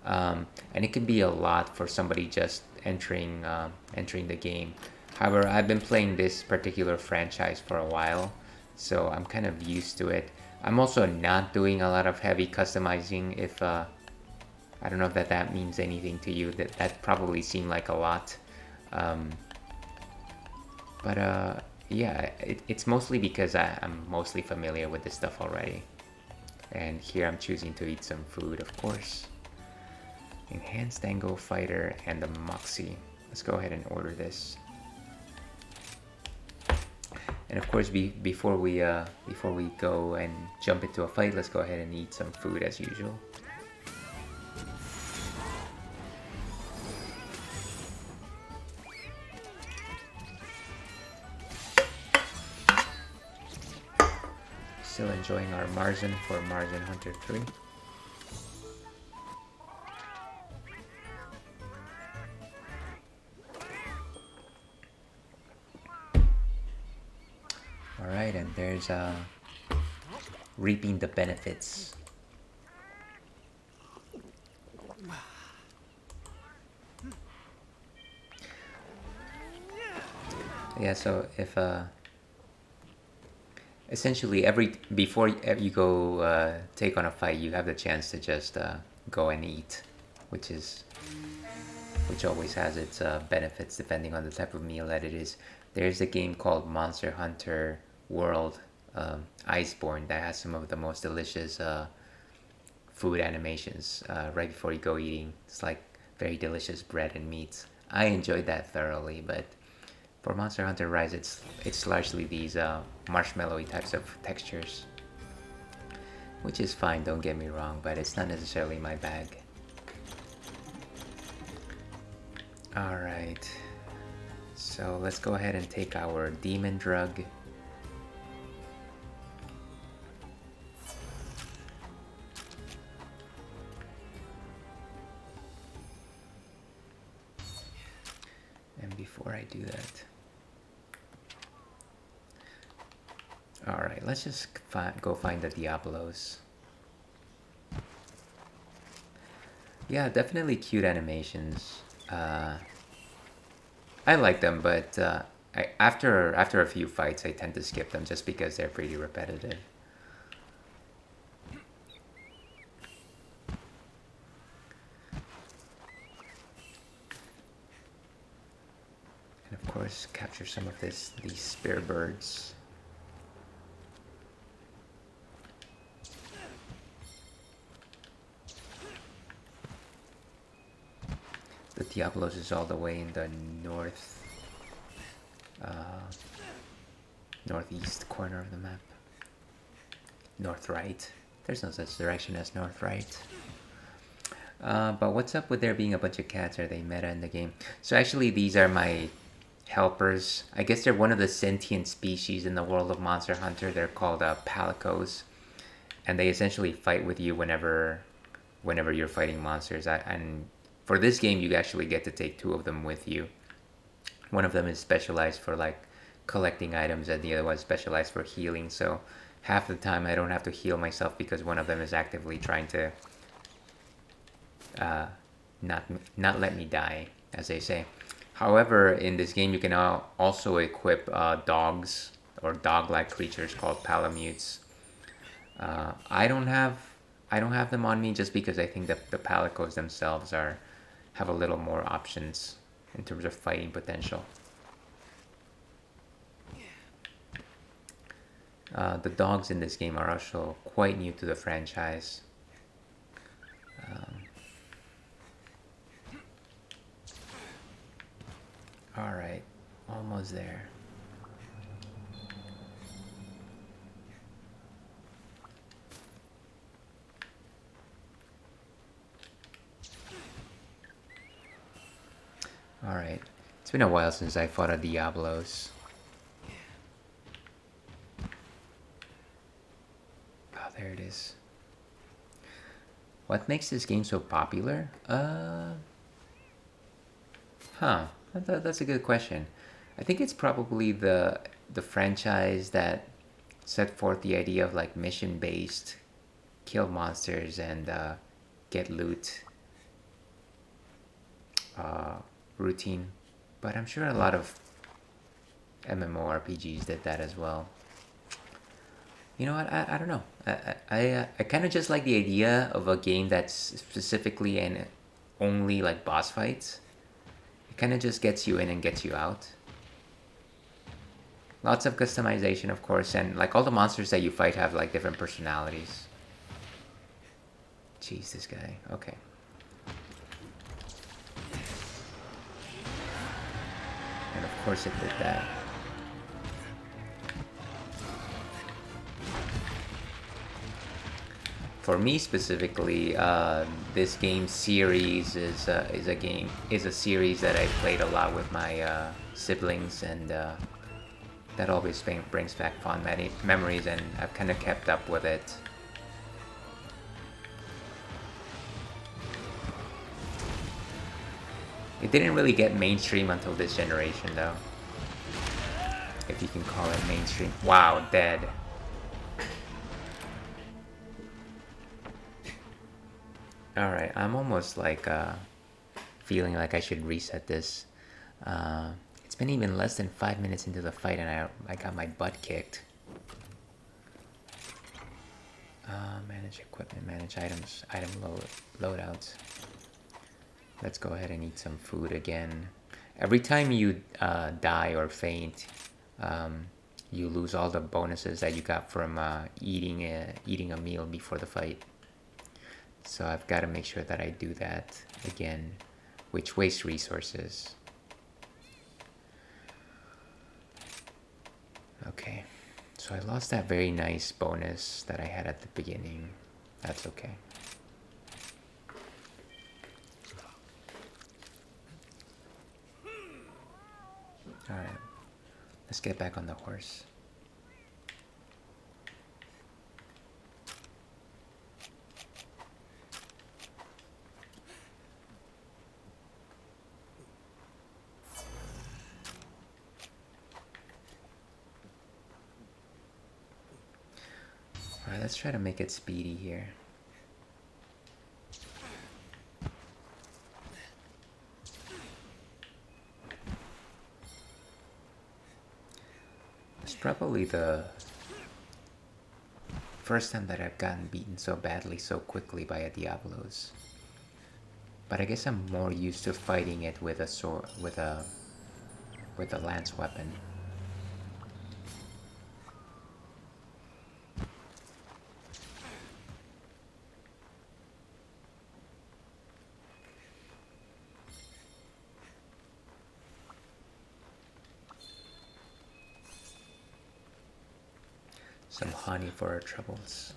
And it can be a lot for somebody just entering the game. However, I've been playing this particular franchise for a while, so I'm kind of used to it. I'm also not doing a lot of heavy customizing. If I don't know if that means anything to you. That probably seemed like a lot. Yeah, it's mostly because I'm mostly familiar with this stuff already. And here I'm choosing to eat some food, of course. Enhanced Angle Fighter and the Moxie. Let's go ahead and order this. And of course, before we go and jump into a fight, let's go ahead and eat some food as usual. Still enjoying our Märzen for Märzen Hunter 3. Alright, and there's reaping the benefits. Yeah, so if essentially before you go take on a fight, you have the chance to just go and eat, which always has its benefits depending on the type of meal that it is. There's a game called Monster Hunter World Iceborne that has some of the most delicious food animations right before you go eating. It's like very delicious bread and meats. I enjoyed that thoroughly, but for Monster Hunter Rise, it's largely these marshmallowy types of textures, which is fine, don't get me wrong, but it's not necessarily my bag. Alright, so let's go ahead and take our demon drug. And before I do that, alright, let's just go find the Diablos. Yeah, definitely cute animations. I like them, but after a few fights, I tend to skip them just because they're pretty repetitive. And of course, capture some of these spear birds. The Diablos is all the way in the northeast corner of the map. North right. There's no such direction as north right. But what's up with there being a bunch of cats? Are they meta in the game? So actually, these are my helpers. I guess they're one of the sentient species in the world of Monster Hunter. They're called palicos, and they essentially fight with you whenever you're fighting monsters. And for this game, you actually get to take two of them with you. One of them is specialized for like collecting items, and the other one is specialized for healing. So half the time, I don't have to heal myself because one of them is actively trying to not let me die, as they say. However, in this game, you can also equip dogs or dog-like creatures called palamutes. I don't have them on me just because I think that the palicos themselves have a little more options in terms of fighting potential. The dogs in this game are also quite new to the franchise. Alright, almost there. Alright, it's been a while since I fought a Diablos. Oh, there it is. What makes this game so popular? That's a good question. I think it's probably the franchise that set forth the idea of like mission-based, kill monsters and get loot routine. But I'm sure a lot of MMORPGs did that as well. You know what? I don't know. I kind of just like the idea of a game that's specifically and only like boss fights. It kind of just gets you in and gets you out. Lots of customization, of course, and like all the monsters that you fight have like different personalities. Jeez, this guy. Okay. And of course it did that. For me specifically, this game series is a series that I played a lot with my siblings, and that always brings back fond memories, and I've kind of kept up with it. It didn't really get mainstream until this generation, though, if you can call it mainstream. Wow, dead. Alright, I'm almost like feeling like I should reset this. It's been even less than 5 minutes into the fight and I got my butt kicked. Manage equipment, manage items, item loadouts. Let's go ahead and eat some food again. Every time you die or faint, you lose all the bonuses that you got from eating a meal before the fight. So I've got to make sure that I do that again, which wastes resources. Okay, so I lost that very nice bonus that I had at the beginning. That's okay. Alright, let's get back on the horse. Alright, let's try to make it speedy here. It's probably the first time that I've gotten beaten so badly so quickly by a Diablos. But I guess I'm more used to fighting it with a sword, with a lance weapon. Some honey for our troubles.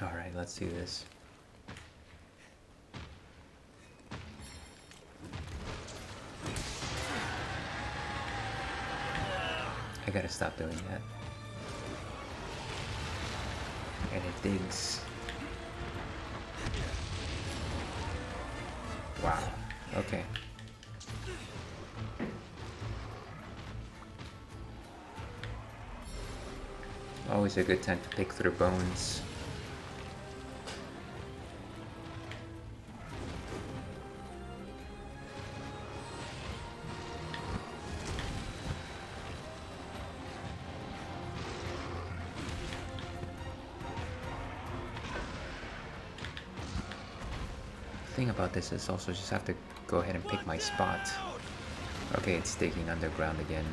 Alright, let's do this. I gotta stop doing that. And it digs. Wow, okay. Always a good time to pick through bones. The thing about this is also just have to go ahead and pick my spot. Okay, it's digging underground again.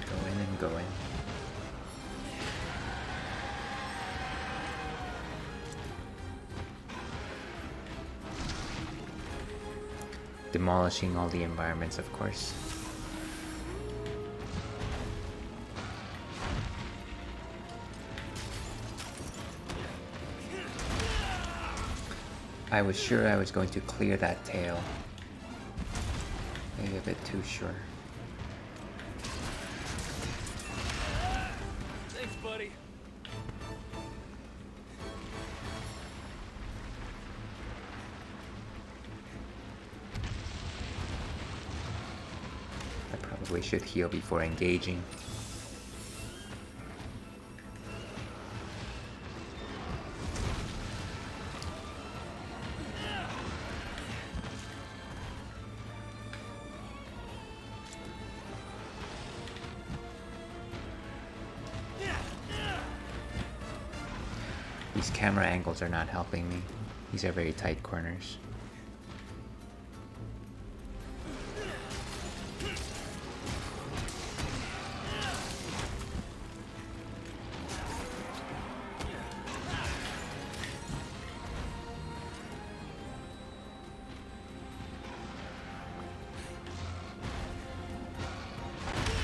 Go in and go in. Demolishing all the environments, of course. I was sure I was going to clear that tail. Maybe a bit too sure. Thanks, buddy. I probably should heal before engaging. These camera angles are not helping me. These are very tight corners.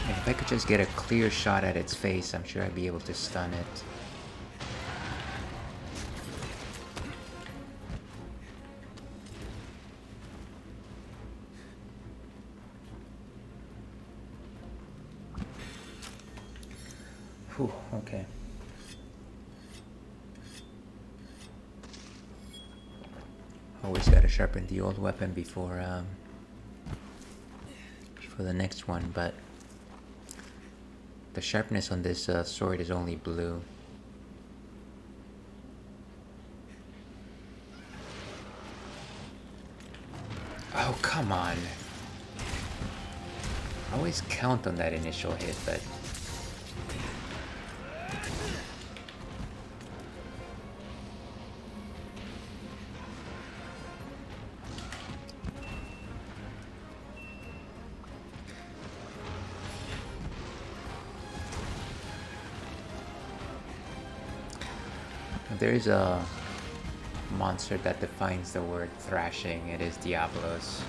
And if I could just get a clear shot at its face, I'm sure I'd be able to stun it. Whew, okay. Always gotta sharpen the old weapon before the next one, but the sharpness on this sword is only blue. Oh, come on. I always count on that initial hit, but there is a monster that defines the word thrashing. It is Diablos.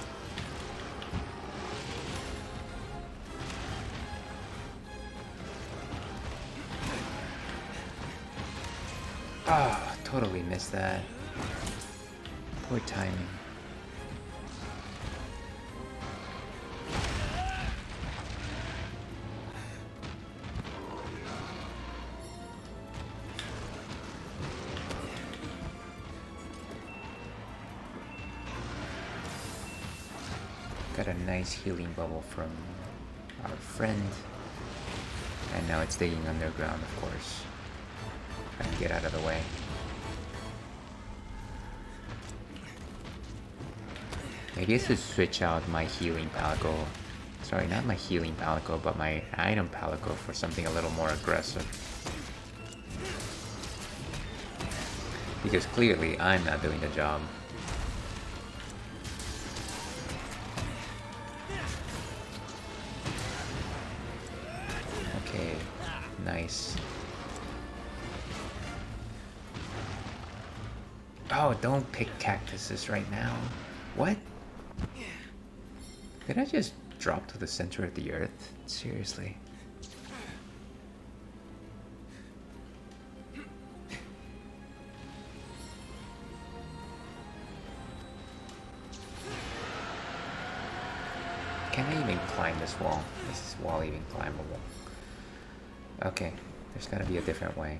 Ah, totally missed that. Poor timing. Got a nice healing bubble from our friend. And now it's digging underground, of course. Trying to get out of the way. Maybe I should switch out my healing palico. Sorry, not my healing palico, but my item palico for something a little more aggressive. Because clearly I'm not doing the job. Okay, nice. Oh, don't pick cactuses right now. What? Did I just drop to the center of the earth? Seriously. Can I even climb this wall? Is this wall even climbable? Okay, there's gotta be a different way.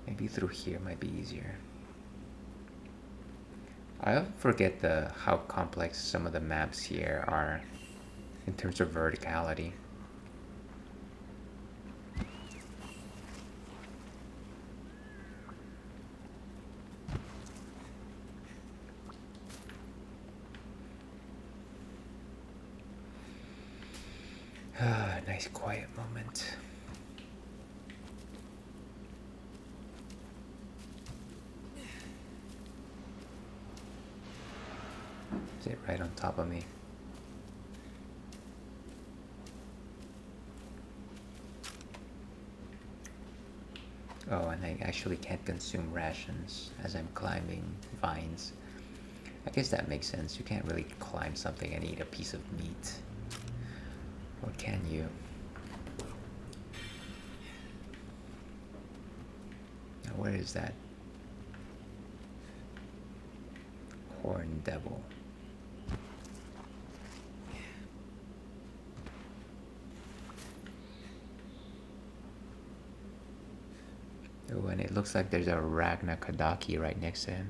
Maybe through here might be easier. I often forget how complex some of the maps here are in terms of verticality. Ah, nice quiet moment. Is it right on top of me? Oh, and I actually can't consume rations as I'm climbing vines. I guess that makes sense. You can't really climb something and eat a piece of meat. Or can you? Now where is that? Horn Devil. Oh, and it looks like there's a Ragnar Kadaki right next to him.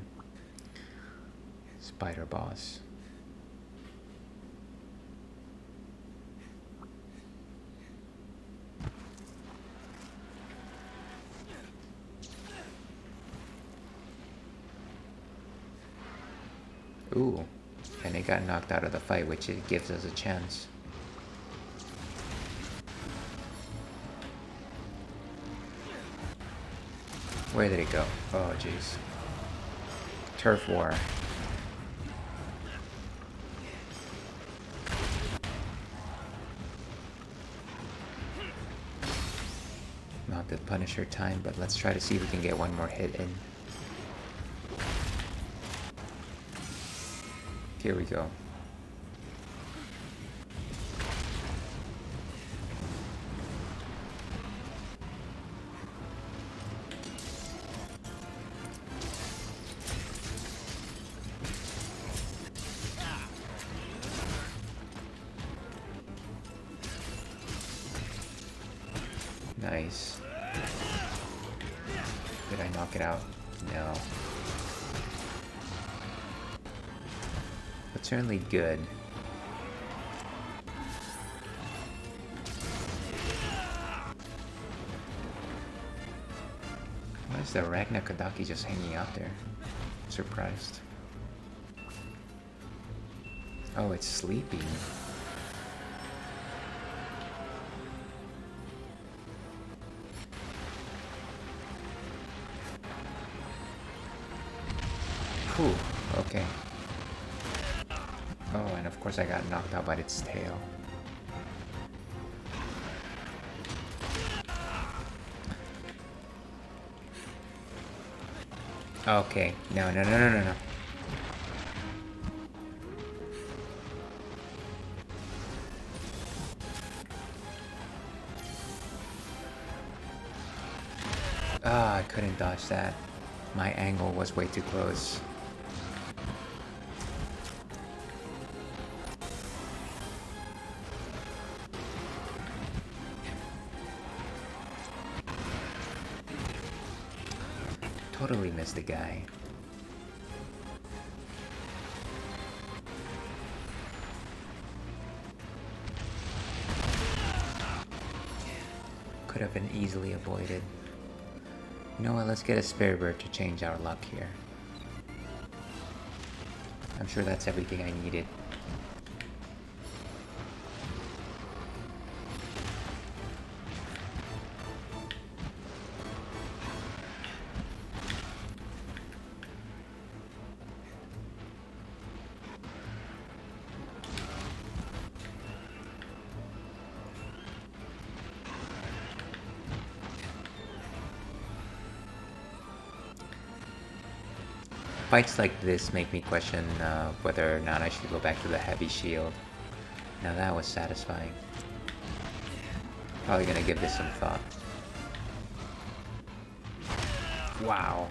Spider boss. Ooh, and it got knocked out of the fight, which it gives us a chance. Where did it go? Oh, jeez. Turf war. Not the Punisher time, but let's try to see if we can get one more hit in. Here we go. Nice. Did I knock it out? No. But certainly good. Why is the Ragnar Kadaki just hanging out there? I'm surprised. Oh, it's sleeping. Whew, okay. Oh, and of course I got knocked out by its tail. Okay, no. Ah, I couldn't dodge that. My angle was way too close. Totally missed the guy. Could have been easily avoided. You know what, let's get a spare bird to change our luck here. I'm sure that's everything I needed. Fights like this make me question whether or not I should go back to the heavy shield. Now that was satisfying. Probably gonna give this some thought. Wow.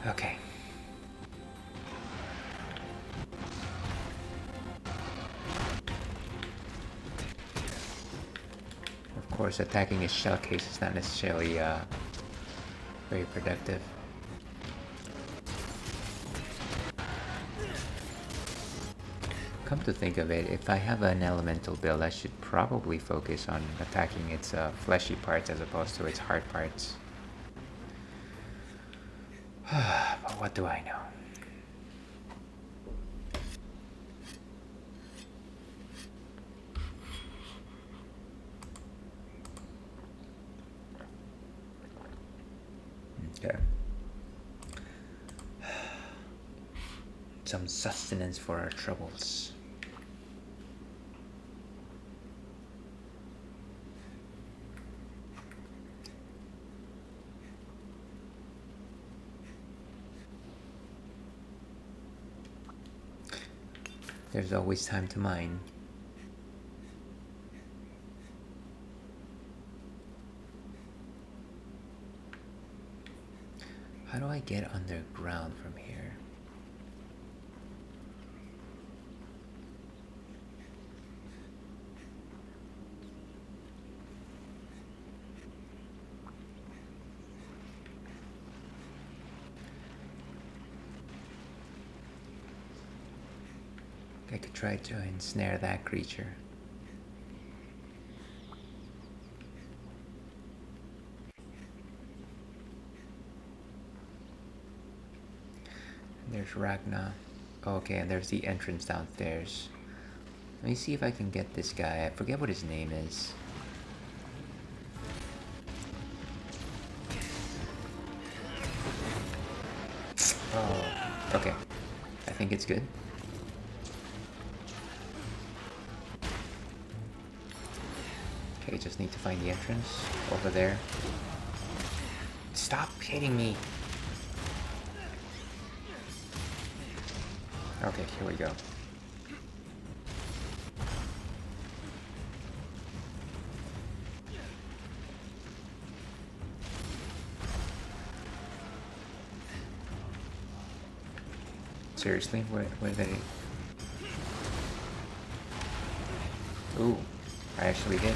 Okay. Of course, attacking his shell case is not necessarily very productive. Come to think of it, if I have an elemental build, I should probably focus on attacking its fleshy parts as opposed to its hard parts. But what do I know? Okay. Some sustenance for our troubles. There's always time to mine. How do I get underground from here? I could try to ensnare that creature. There's Ragna. Okay, and there's the entrance downstairs. Let me see if I can get this guy. I forget what his name is. Oh, okay. I think it's good. Okay, just need to find the entrance over there. Stop hitting me. Okay, here we go. Seriously? What did they... Ooh, I actually hit.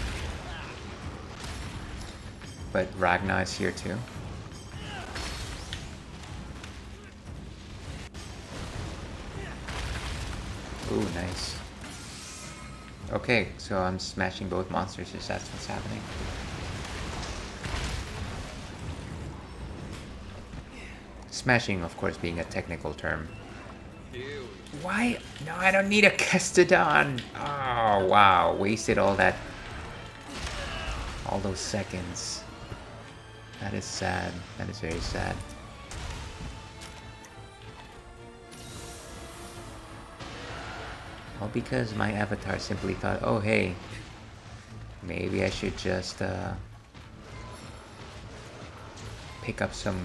But Ragna is here too. Ooh, nice. Okay, so I'm smashing both monsters, is that what's happening? Smashing, of course, being a technical term. Why? No, I don't need a Kestodon! Oh, wow. Wasted all that... all those seconds. That is sad. That is very sad. All because my avatar simply thought, oh hey, maybe I should just pick up some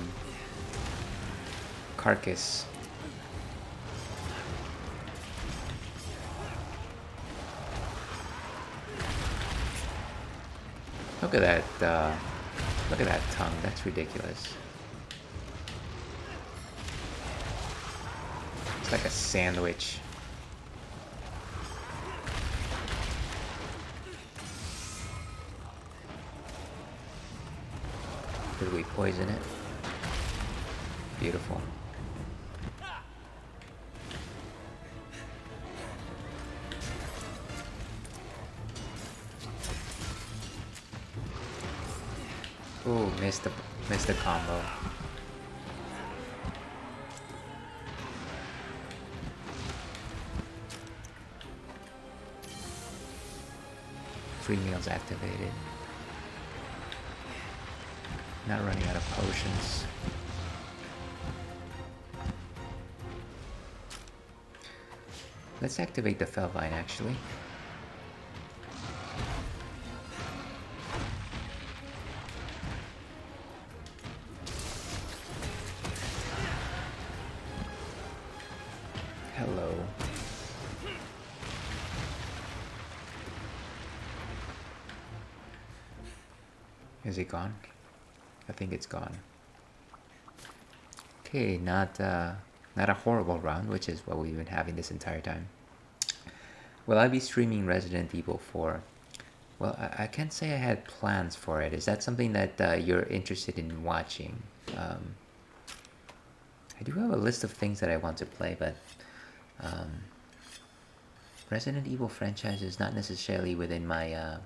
carcass. Look at that, look at that tongue, that's ridiculous. It's like a sandwich. Did we poison it? Beautiful. Ooh, missed the combo. Free meals activated. Not running out of potions. Let's activate the Felvine actually. Hello. Is it gone? I think it's gone. Okay, not a horrible round, which is what we've been having this entire time. Will I be streaming Resident Evil 4? Well, I can't say I had plans for it. Is that something that you're interested in watching? I do have a list of things that I want to play, but Resident Evil franchise is not necessarily within my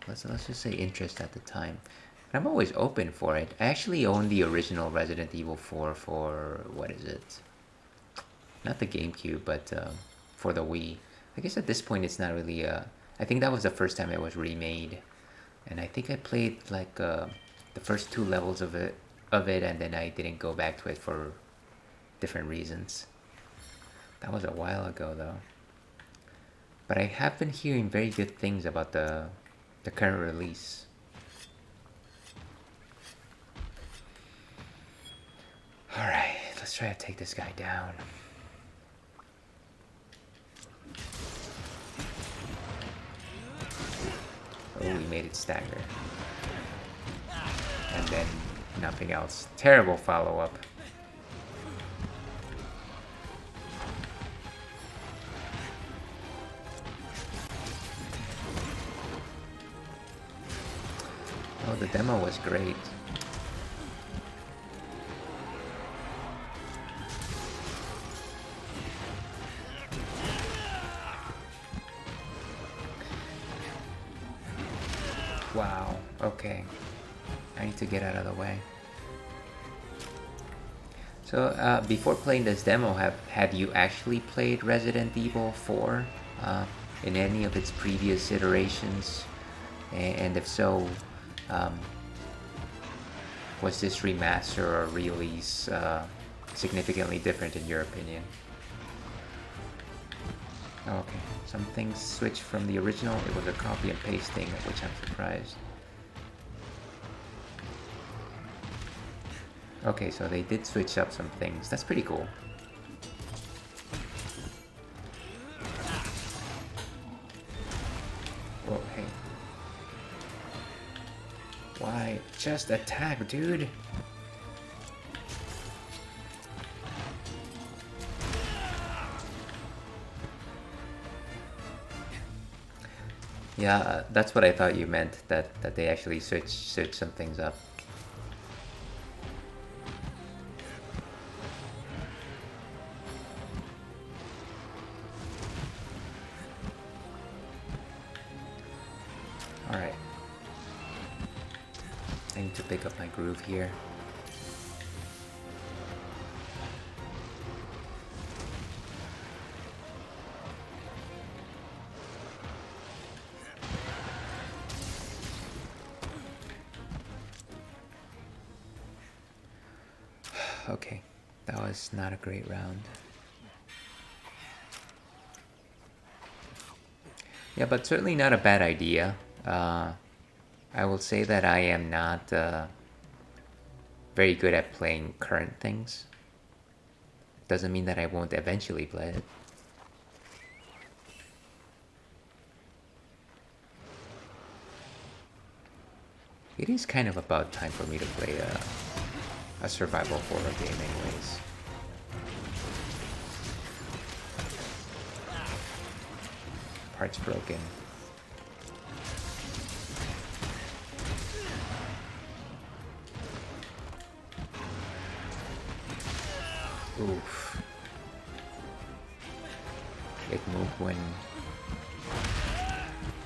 let's just say interest at the time. But I'm always open for it. I actually own the original Resident Evil 4 for, what is it? Not the GameCube, but for the Wii. I guess at this point it's not really I think that was the first time it was remade. And I think I played like the first 2 levels of it, and then I didn't go back to it for different reasons. That was a while ago though. But I have been hearing very good things about the current release. Alright, let's try to take this guy down. Oh, we made it stagger. And then nothing else. Terrible follow-up. Oh, the demo was great. Wow, okay. I need to get out of the way. So, before playing this demo, have you actually played Resident Evil 4 in any of its previous iterations? And if so, was this remaster or release significantly different in your opinion? Okay, some things switched from the original. It was a copy and pasting, which I'm surprised. Okay, so they did switch up some things. That's pretty cool. Whoa, hey. Why? Just attack, dude! Yeah, that's what I thought you meant, that they actually switched some things up. Alright. I need to pick up my groove here. Okay, that was not a great round. Yeah, but certainly not a bad idea. I will say that I am not very good at playing current things. Doesn't mean that I won't eventually play it. It is kind of about time for me to play a survival horror game anyways. Parts broken. Oof. It moved when...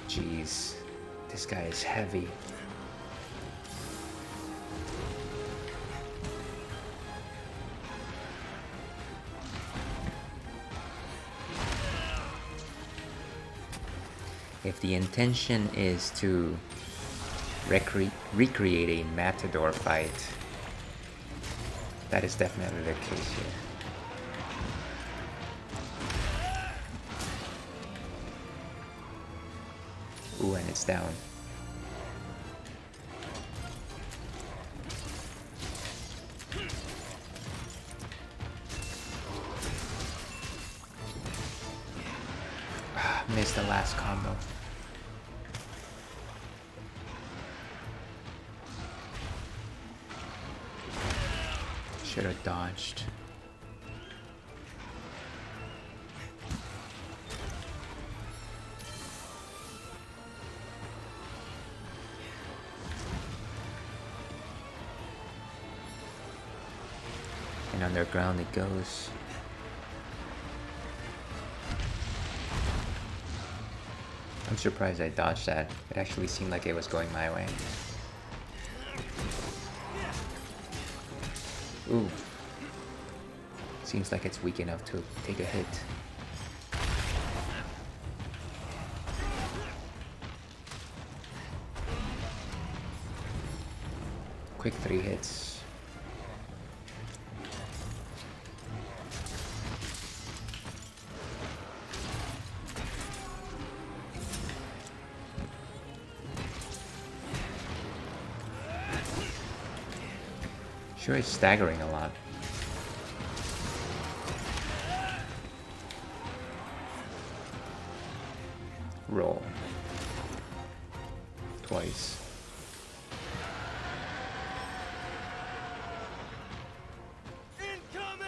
Jeez. This guy is heavy. If the intention is to recreate a matador fight, that is definitely the case here. Ooh, and it's down. Missed the last combo. Should have dodged. And underground it goes. I'm surprised I dodged that. It actually seemed like it was going my way. Ooh. Seems like it's weak enough to take a hit. Quick 3 hits. Sure is staggering a lot. Roll. Twice. Incoming!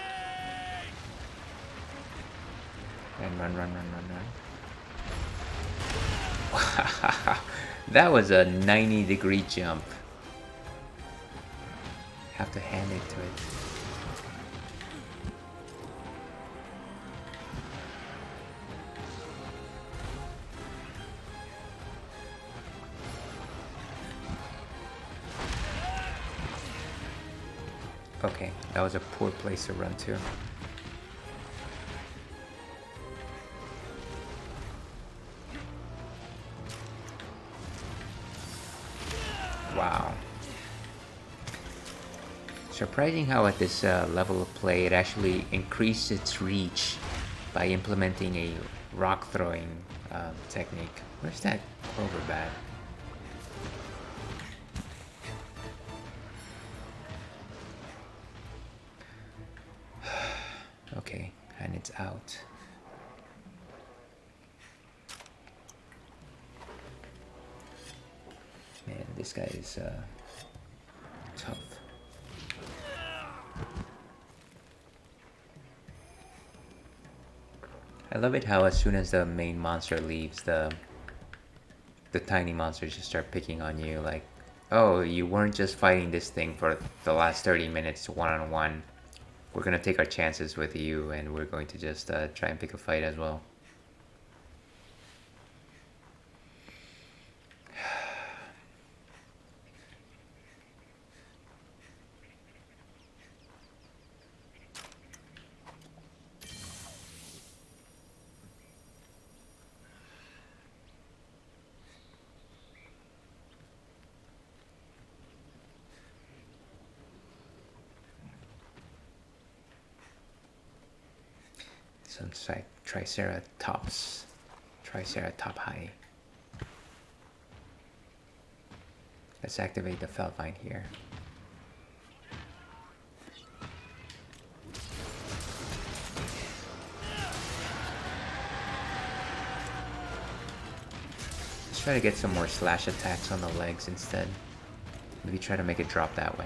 And run. Wow. That was a 90-degree jump. Have to hand it to it. Okay, that was a poor place to run to. Wow. Surprising how at this level of play it actually increased its reach by implementing a rock throwing technique. Where's that clover bat? Okay, and it's out. Man, this guy is tough. I love it how as soon as the main monster leaves, the tiny monsters just start picking on you like, oh, you weren't just fighting this thing for the last 30 minutes one-on-one. We're gonna take our chances with you and we're going to just try and pick a fight as well. Some Triceratop high. Let's activate the Felvine here. Let's try to get some more slash attacks on the legs instead. Maybe try to make it drop that way.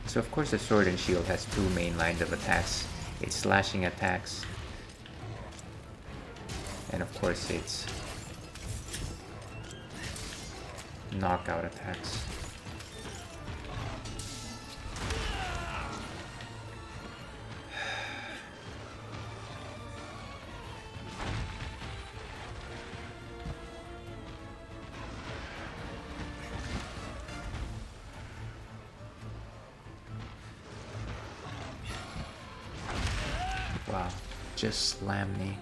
So of course the sword and shield has two main lines of attacks. It's slashing attacks, and of course it's knockout attacks. Wow, just slammed me.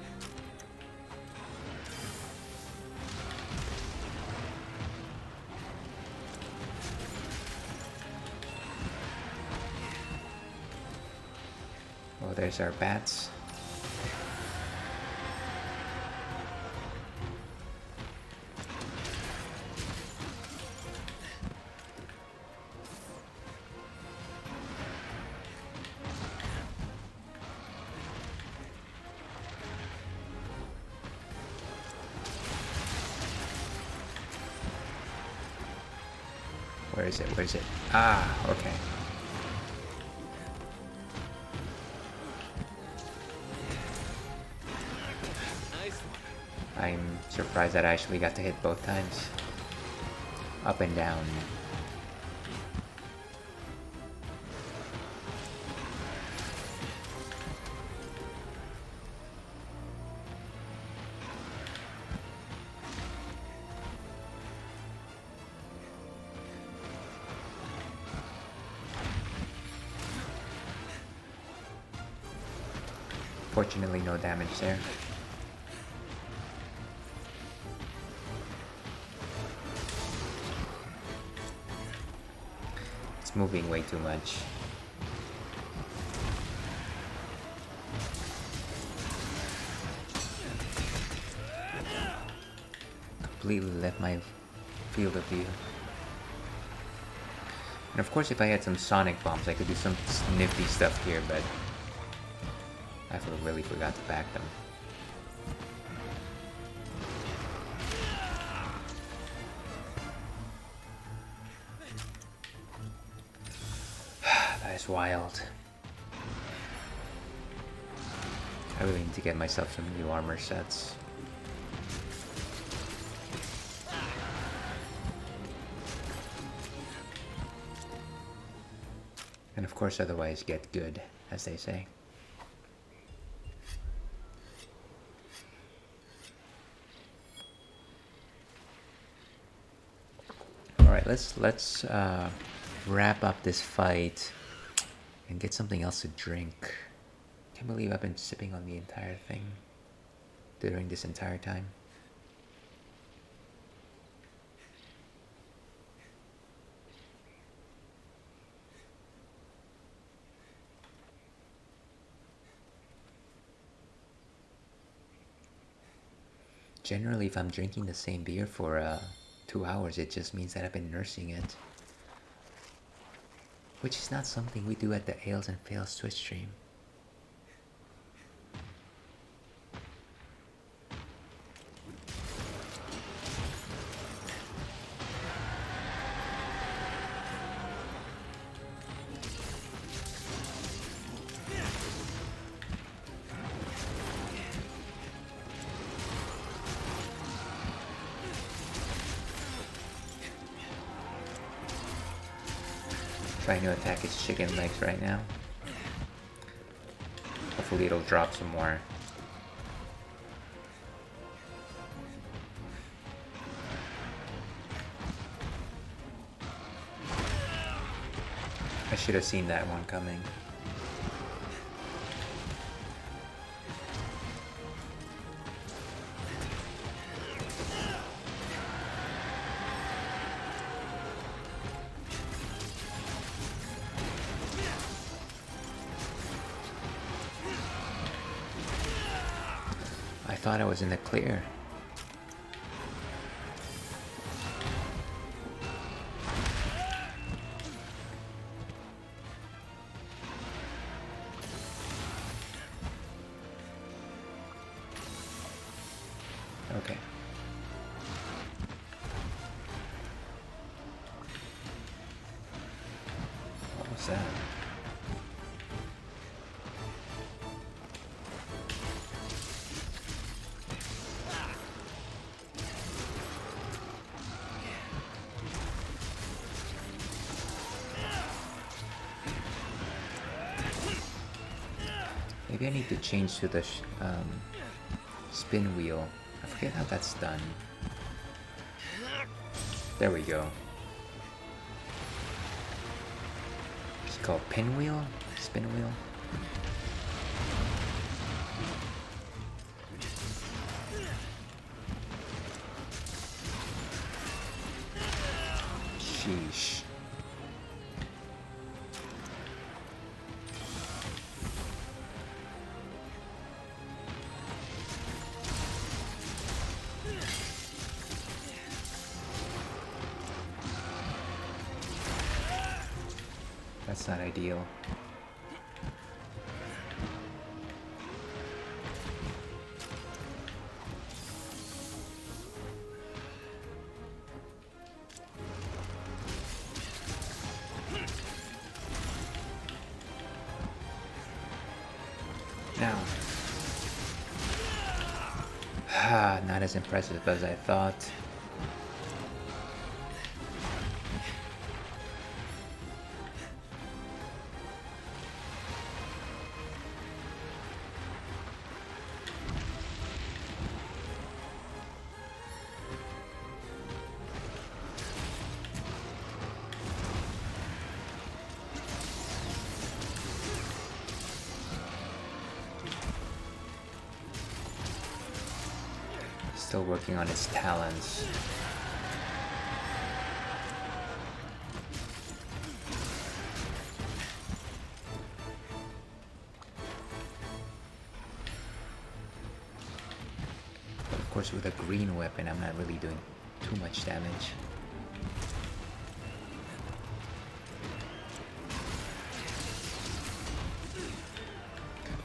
Oh, there's our bats. Where is it? Where is it? Ah, okay. Nice one. I'm surprised that I actually got to hit both times. Up and down. Fortunately, no damage there. It's moving way too much. Completely left my field of view. And of course, if I had some sonic bombs, I could do some nifty stuff here, but I really forgot to back them. That is wild. I really need to get myself some new armor sets. And of course, otherwise get good, as they say. Alright, let's wrap up this fight and get something else to drink. Can't believe I've been sipping on the entire thing during this entire time. Generally, if I'm drinking the same beer for 2 hours, it just means that I've been nursing it. Which is not something we do at the Ales and Fails Twitch stream. Trying to attack its chicken legs right now. Hopefully it'll drop some more. I should have seen that one coming. thought I was in the clear. Okay. What was that? Maybe I need to change to the spin wheel. I forget how that's done. There we go. It's called pinwheel? Spin wheel? Sheesh. That's not ideal. Now. Not as impressive as I thought. Still working on his talents. But of course with a green weapon I'm not really doing too much damage.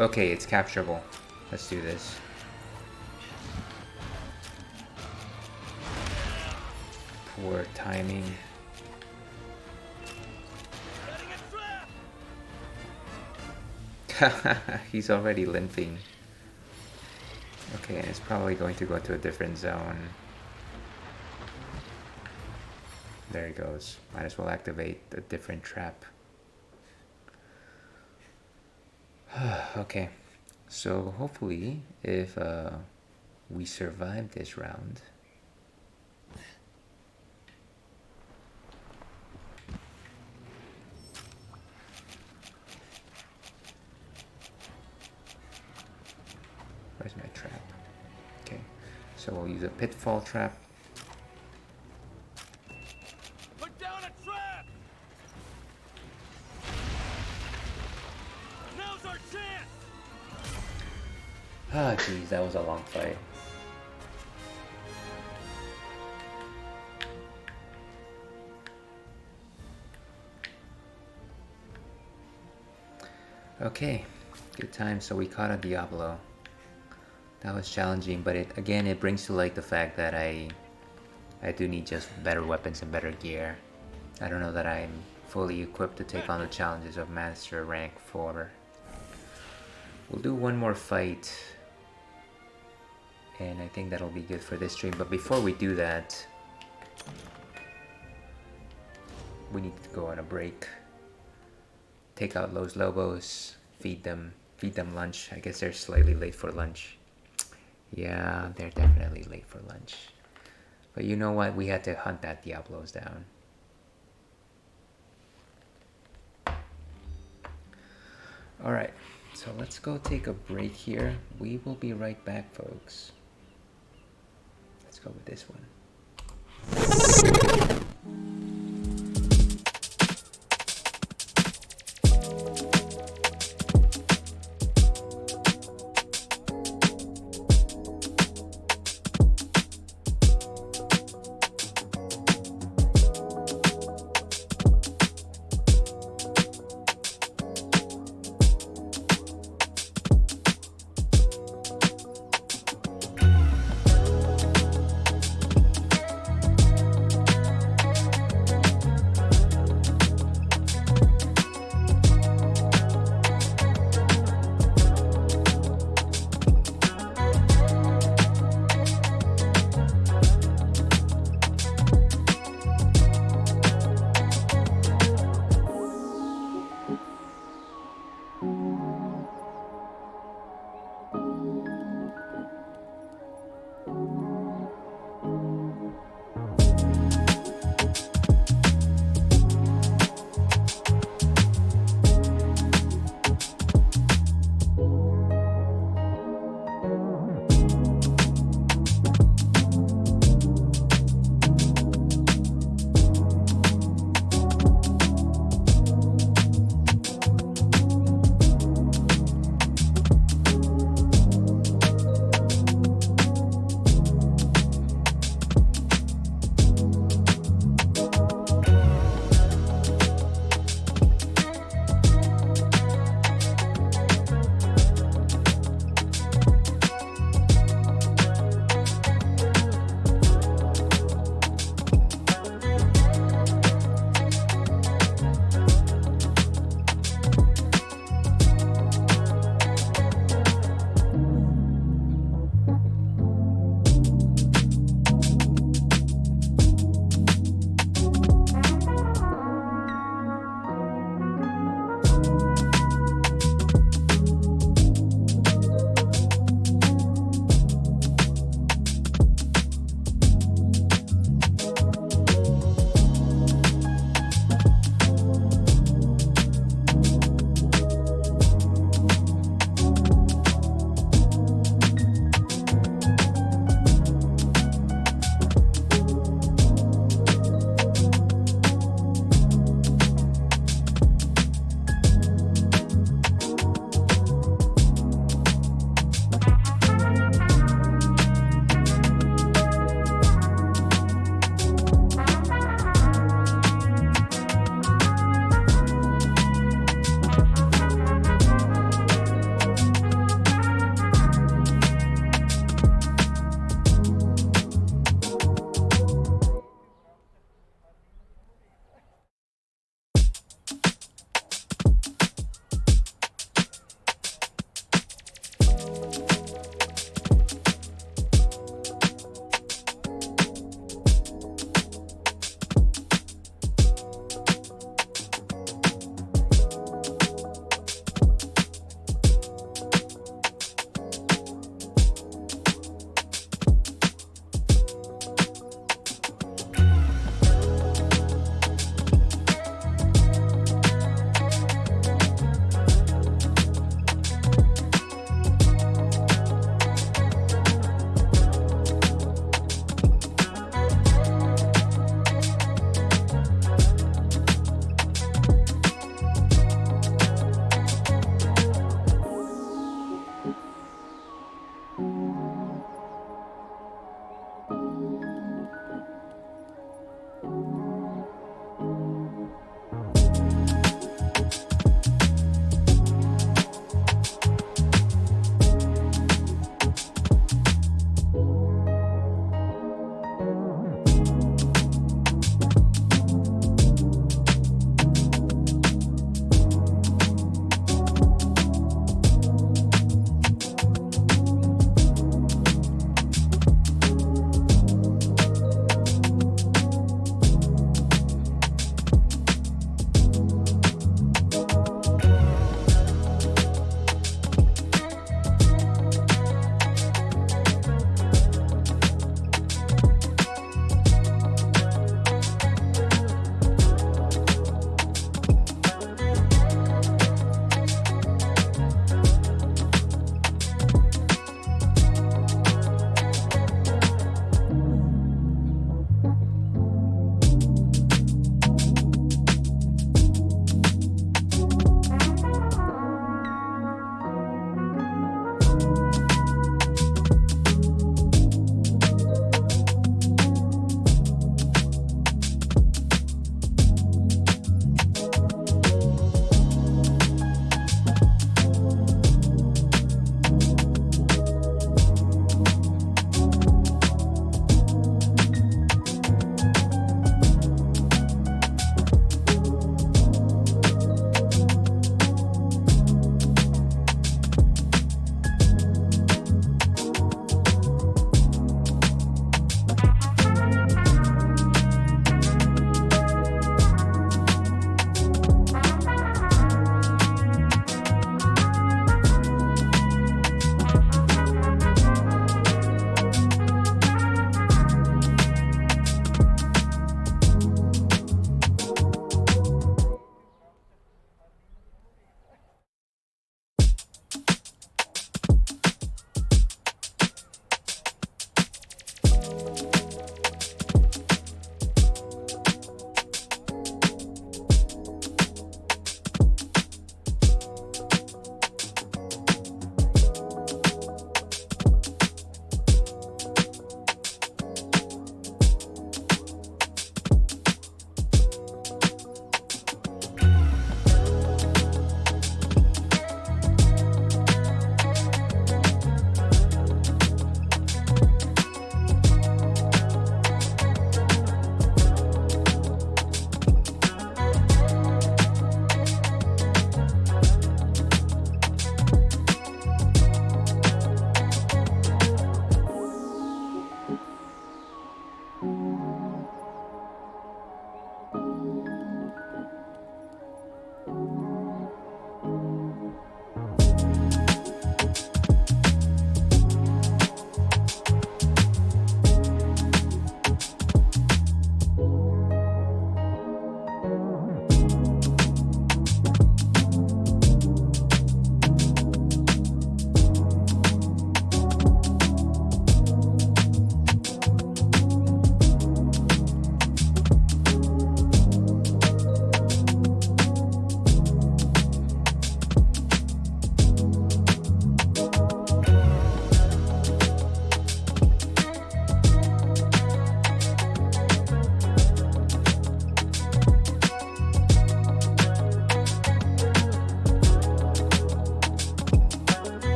Okay, it's capturable. Let's do this. Poor timing. He's already limping. Okay, and it's probably going to go to a different zone. There he goes. Might as well activate a different trap. Okay, so hopefully if we survive this round, where's my trap? Okay, so we'll use a pitfall trap. Put down a trap! Now's our chance! Ah, geez, that was a long fight. Okay, good time. So we caught a Diablo. That was challenging, but it brings to light the fact that I do need just better weapons and better gear. I don't know that I'm fully equipped to take on the challenges of Master Rank 4. We'll do one more fight, and I think that'll be good for this stream. But before we do that, we need to go on a break. Take out Los Lobos, feed them lunch. I guess they're slightly late for lunch. Yeah, they're definitely late for lunch. But you know what? We had to hunt that Diablos down. Alright, so let's go take a break here. We will be right back, folks. Let's go with this one.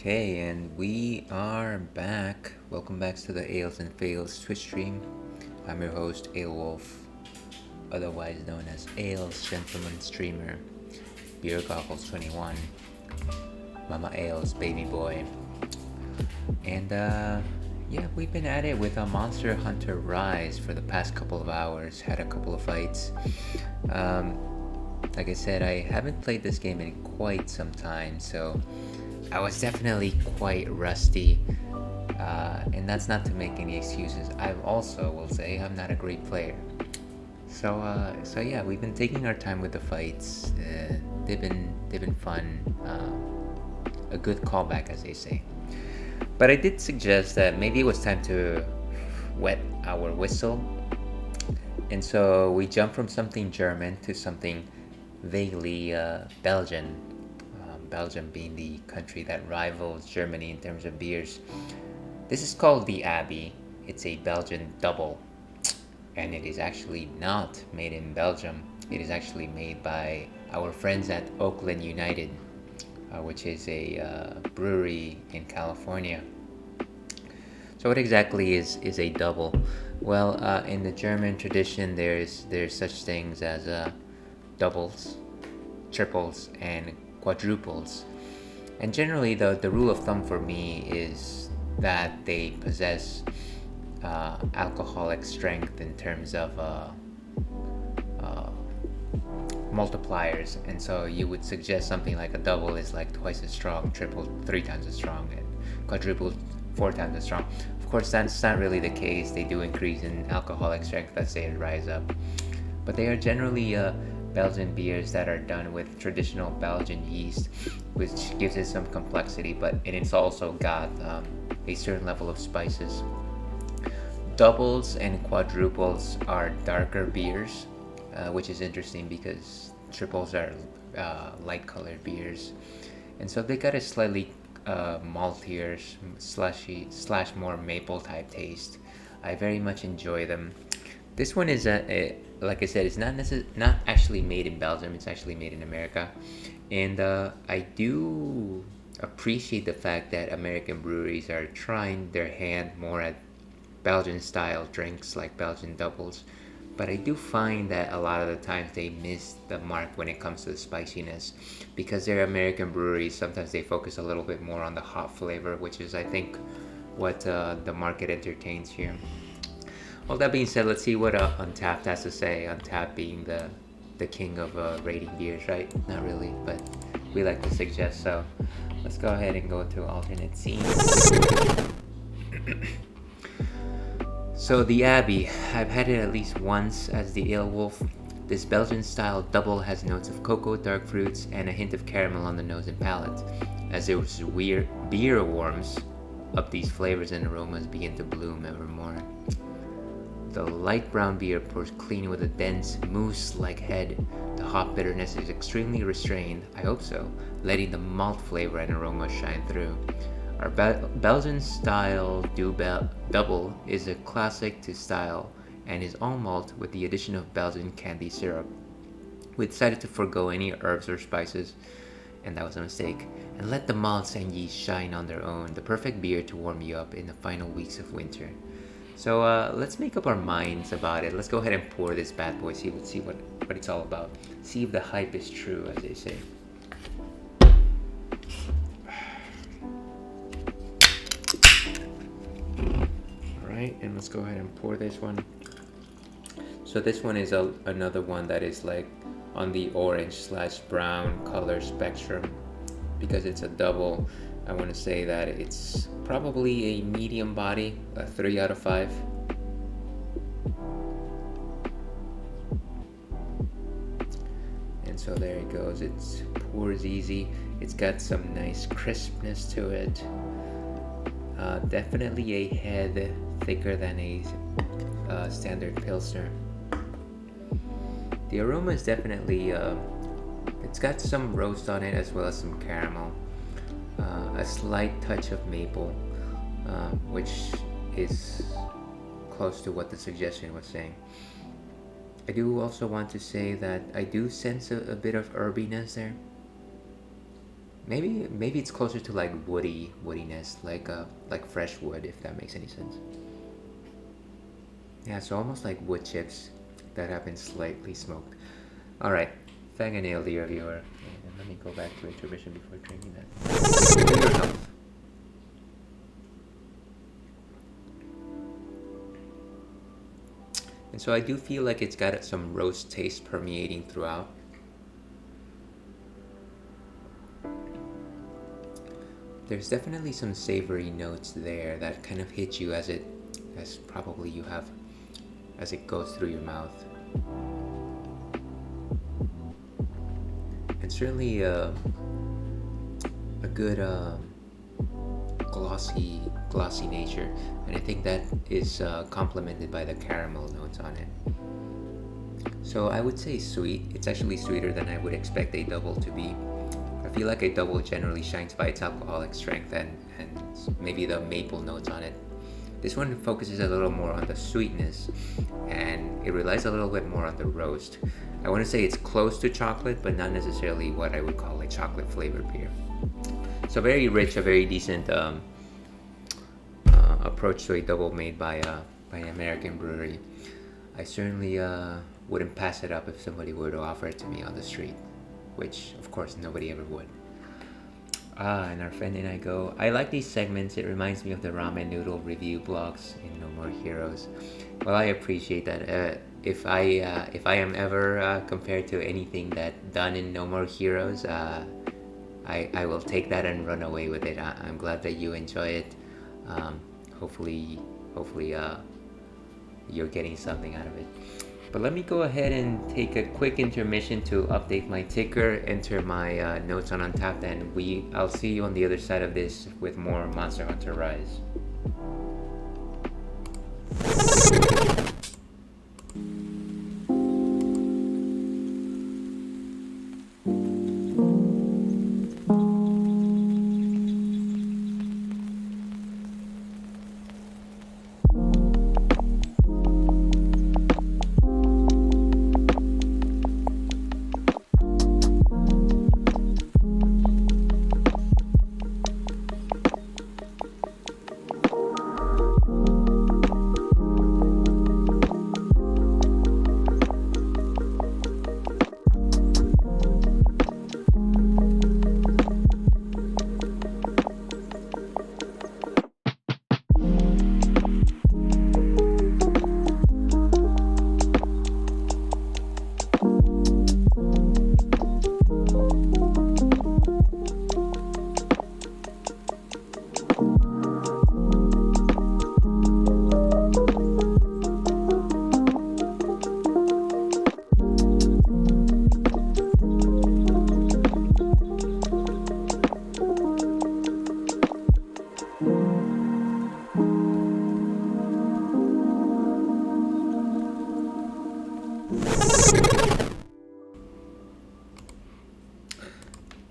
Okay, and we are back. Welcome back to the Ales and Fails Twitch stream. I'm your host, Ale Wolf, otherwise known as Ales Gentleman Streamer, Beer Goggles 21, Mama Ales Baby Boy. And yeah, we've been at it with a Monster Hunter Rise for the past couple of hours. Had a couple of fights. Like I said, I haven't played this game in quite some time, so I was definitely quite rusty, and that's not to make any excuses. I also will say I'm not a great player. So yeah, we've been taking our time with the fights. They've been fun. A good callback, as they say. But I did suggest that maybe it was time to wet our whistle, and so we jumped from something German to something vaguely Belgian. Belgium being the country that rivals Germany in terms of beers. This is called the Abbey. It's a Belgian double, and it is actually not made in Belgium. It is actually made by our friends at Oakland United, which is a brewery in California. So what exactly is a double? Well, in the German tradition, there's such things as doubles, triples, and quadruples, and generally the rule of thumb for me is that they possess alcoholic strength in terms of multipliers, and so you would suggest something like a double is like twice as strong, triple 3 times as strong, and quadruple 4 times as strong. Of course, that's not really the case. They do increase in alcoholic strength as they rise up, but they are generally Belgian beers that are done with traditional Belgian yeast, which gives it some complexity, and it's also got a certain level of spices. Doubles and quadruples are darker beers, which is interesting because triples are light colored beers, and so they got a slightly maltier, slushy / more maple type taste. I very much enjoy them. This one is like I said, it's not actually made in Belgium. It's actually made in America, and I do appreciate the fact that American breweries are trying their hand more at Belgian style drinks like Belgian doubles. But I do find that a lot of the times they miss the mark when it comes to the spiciness, because they're American breweries. Sometimes they focus a little bit more on the hop flavor, which is, I think, what the market entertains here. All that being said, let's see what Untapped has to say. Untapped being the king of rating beers, right? Not really, but we like to suggest. So let's go ahead and go to alternate scenes. So the Abbey, I've had it at least once as the Ale Wolf. This Belgian-style double has notes of cocoa, dark fruits, and a hint of caramel on the nose and palate. As its beer warms up, these flavors and aromas begin to bloom ever more. The light brown beer pours clean with a dense, mousse-like head. The hop bitterness is extremely restrained, I hope so, letting the malt flavor and aroma shine through. Our Belgian-style double is a classic to style and is all malt with the addition of Belgian candy syrup. We decided to forego any herbs or spices, and that was a mistake, and let the malts and yeast shine on their own, the perfect beer to warm you up in the final weeks of winter. So let's make up our minds about it. Let's go ahead and pour this bad boy, see what it's all about. See if the hype is true, as they say. Alright, and let's go ahead and pour this one. So this one is another one that is like on the orange/brown color spectrum. Because it's a double, I want to say that it's probably a medium body, a 3 out of 5. And so there it goes. It pours easy. It's got some nice crispness to it. Definitely a head thicker than a standard Pilsner. The aroma is definitely, it's got some roast on it as well as some caramel. A slight touch of maple, which is close to what the suggestion was saying. I do also want to say that I do sense a bit of herbiness there. Maybe it's closer to like woodiness, like fresh wood, if that makes any sense. Yeah, so almost like wood chips that have been slightly smoked. All right, fingernail, dear viewer. And let me go back to intermission before drinking that. To your health. And so I do feel like it's got some roast taste permeating throughout. There's definitely some savory notes there that kind of hit you as probably you have, as it goes through your mouth. And certainly a good glossy nature, and I think that is complemented by the caramel notes on it. So I would say sweet. It's actually sweeter than I would expect a double to be. I feel like a double generally shines by its alcoholic strength and maybe the maple notes on it. This one focuses a little more on the sweetness, and it relies a little bit more on the roast. I want to say it's close to chocolate, but not necessarily what I would call a chocolate flavored beer. So very rich, a very decent approach to a double made by an American brewery. I certainly wouldn't pass it up if somebody were to offer it to me on the street, which of course nobody ever would. And our friend and I go, I like these segments. It reminds me of the ramen noodle review blogs in No More Heroes. Well, I appreciate that. If I am ever compared to anything that done in No More Heroes, I will take that and run away with it. I'm glad that you enjoy it. Hopefully, you're getting something out of it. But let me go ahead and take a quick intermission to update my ticker, enter my notes on Untappd, and I'll see you on the other side of this with more Monster Hunter Rise.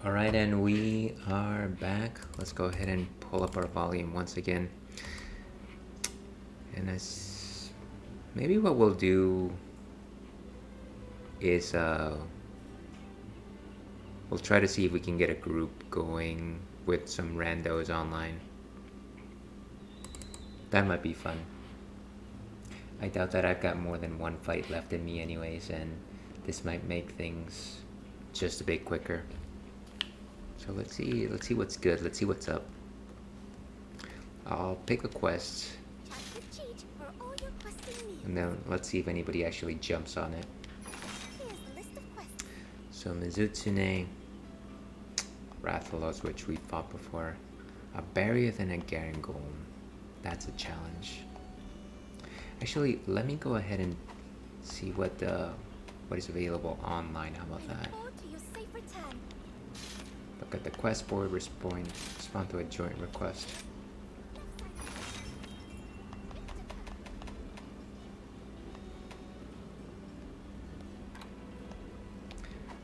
Alright, and we are back. Let's go ahead and pull up our volume once again. And maybe what we'll do is we'll try to see if we can get a group going with some randos online. That might be fun. I doubt that I've got more than one fight left in me anyways, and this might make things just a bit quicker. So let's see what's good. Let's see what's up. I'll pick a quest, and then let's see if anybody actually jumps on it. So Mizutsune, Rathalos, which we fought before, a Barrier and a Garangolm. That's a challenge. Actually, let me go ahead and see what is available online. How about that? Look at the quest board, respond to a joint request.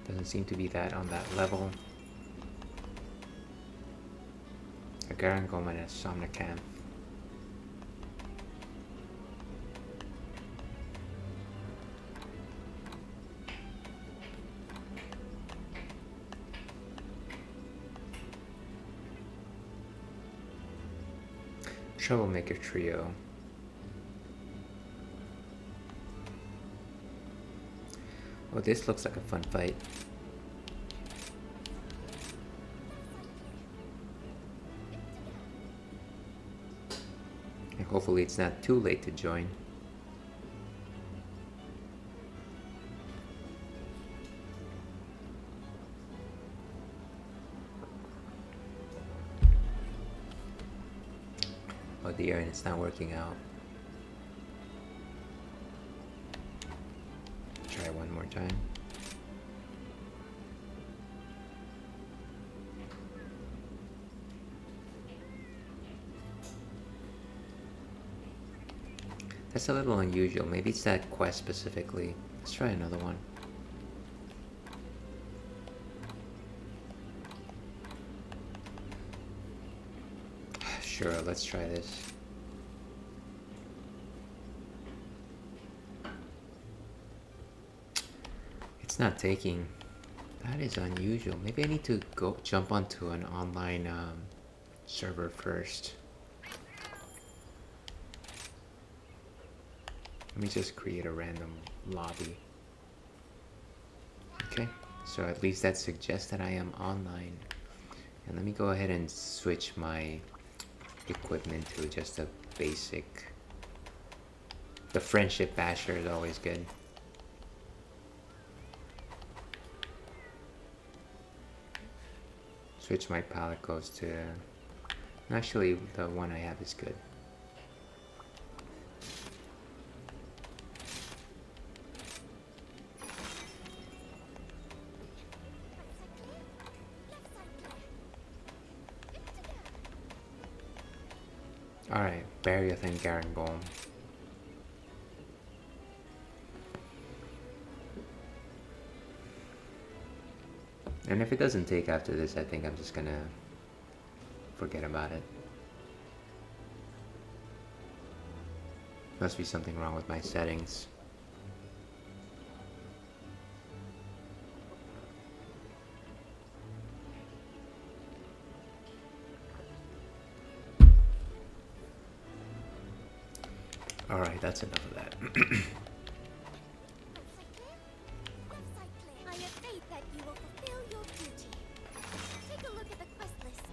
Doesn't seem to be that on that level. A Garangolm and a Somnicam. Troublemaker Trio. Oh, this looks like a fun fight. And hopefully it's not too late to join. Oh dear, and it's not working out. Try one more time. That's a little unusual. Maybe it's that quest specifically. Let's try another one. Sure, let's try this. It's not taking. That is unusual. Maybe I need to go jump onto an online server first. Let me just create a random lobby. Okay, so at least that suggests that I am online. And let me go ahead and switch my equipment to just a basic. The friendship basher is always good. Switch my palette goes to. Actually, the one I have is good. Alright, Barrier and Garangolm. And if it doesn't take after this, I think I'm just gonna forget about it. Must be something wrong with my settings. Alright, that's enough of that. I have faith that you will fulfill your duty. Take a look at the quest list.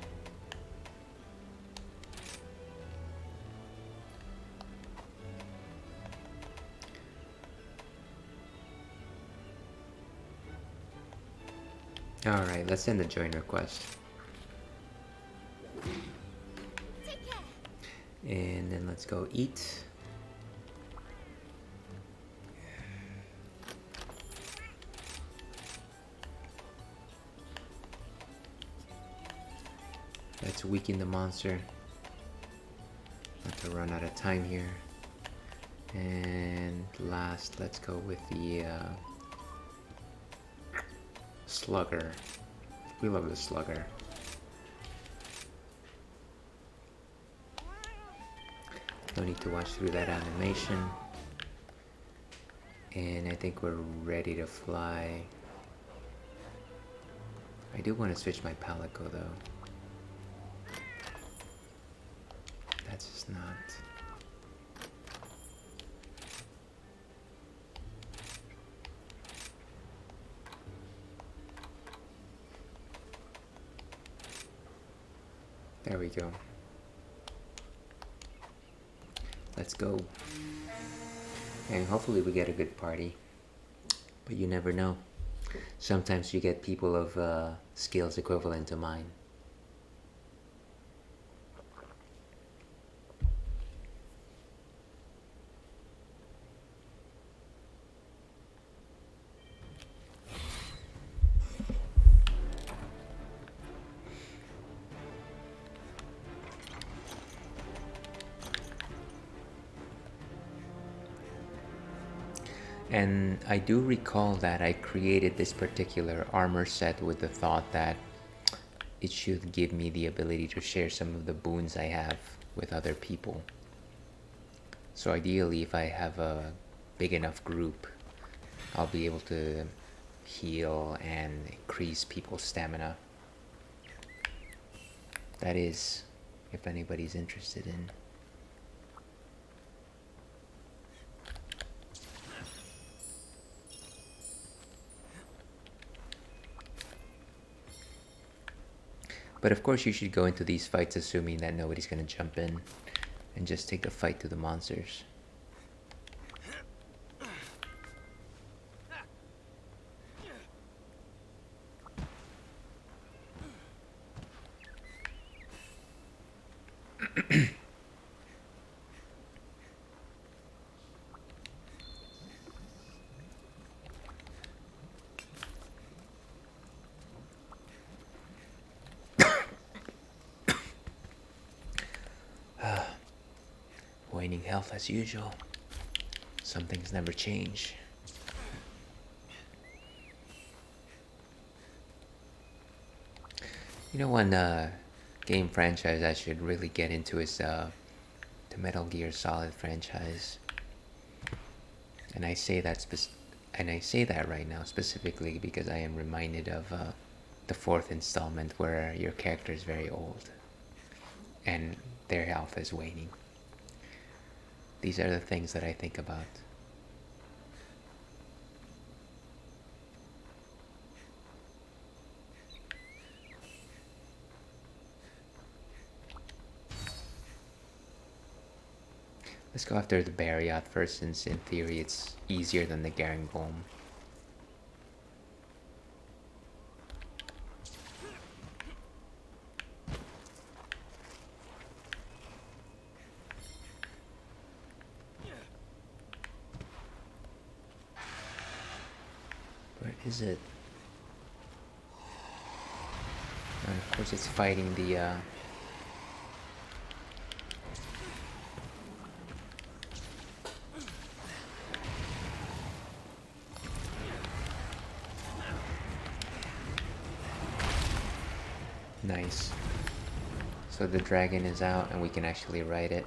Alright, let's send the join request. Take care. And then let's go eat. Let's weaken the monster. Not to run out of time here. And last, let's go with the slugger. We love the slugger. No need to watch through that animation. And I think we're ready to fly. I do want to switch my palico though. That's just not. There we go. Let's go. And hopefully we get a good party. But you never know. Sometimes you get people of skills equivalent to mine. And I do recall that I created this particular armor set with the thought that it should give me the ability to share some of the boons I have with other people. So ideally, if I have a big enough group, I'll be able to heal and increase people's stamina. That is, if anybody's interested in But of course you should go into these fights assuming that nobody's gonna jump in and just take the fight to the monsters. Waning health as usual. Some things never change. You know, one game franchise I should really get into is the Metal Gear Solid franchise. And I say that right now specifically because I am reminded of the fourth installment where your character is very old and their health is waning. These are the things that I think about. Let's go after the Barriot first, since in theory it's easier than the Garangolm. Where is it? And of course it's fighting the Nice. So the dragon is out and we can actually ride it.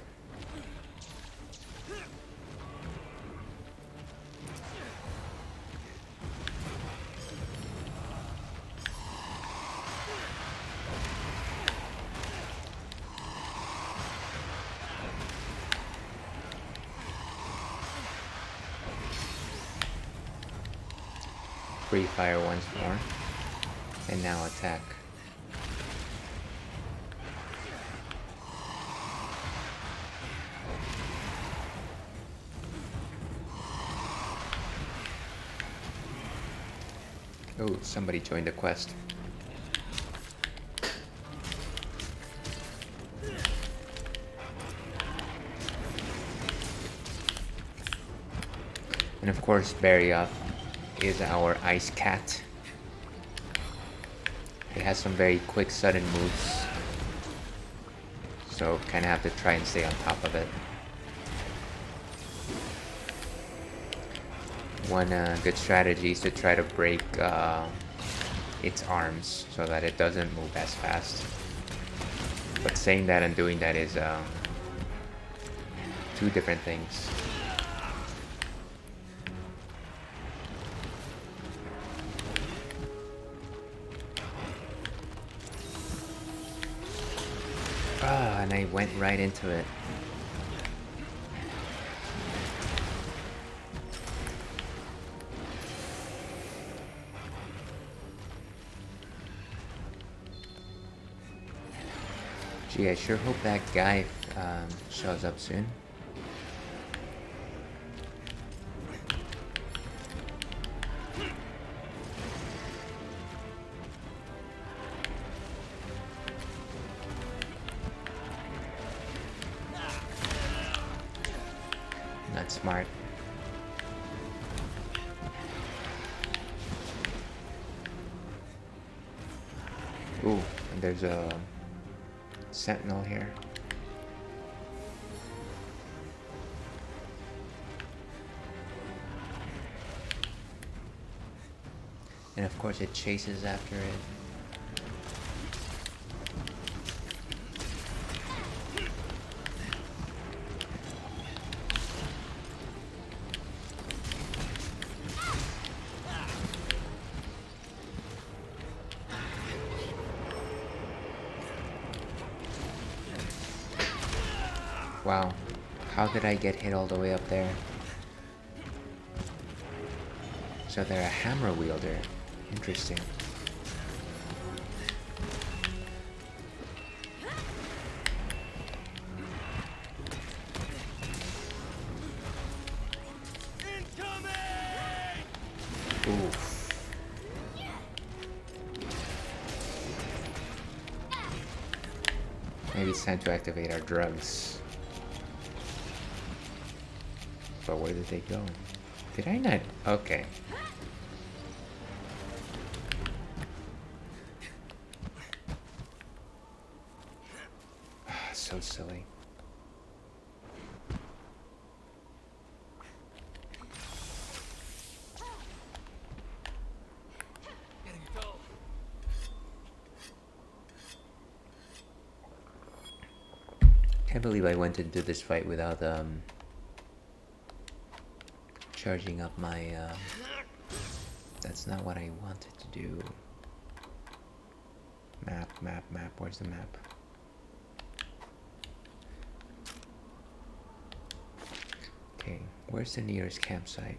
Free fire once more. And now attack. Oh, somebody joined the quest. And of course, Barioth is our ice cat. It has some very quick, sudden moves, so kind of have to try and stay on top of it. One good strategy is to try to break its arms so that it doesn't move as fast. But saying that and doing that is two different things. Ah, and I went right into it. Gee, I sure hope that guy shows up soon. Not smart. Ooh, and there's a sentinel here. And of course it chases after it. Wow, how did I get hit all the way up there? So they're a hammer wielder. Interesting. it's time to activate our drugs. But where did they go? Did I not? Okay. So silly. Can't believe I went into this fight without charging up my that's not what I wanted to do. Map, where's the map? Okay, where's the nearest campsite?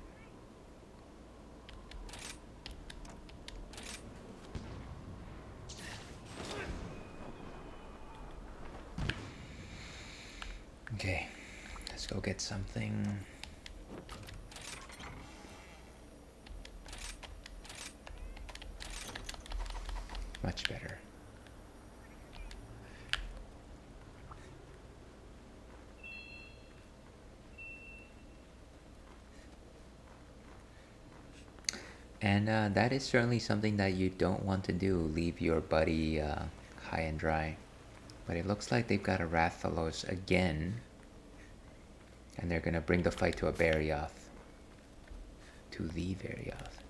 Okay, let's go get something. Much better. And that is certainly something that you don't want to do, leave your buddy high and dry. But it looks like they've got a Rathalos again. And they're gonna bring the fight to a Barioth. To the Barioth.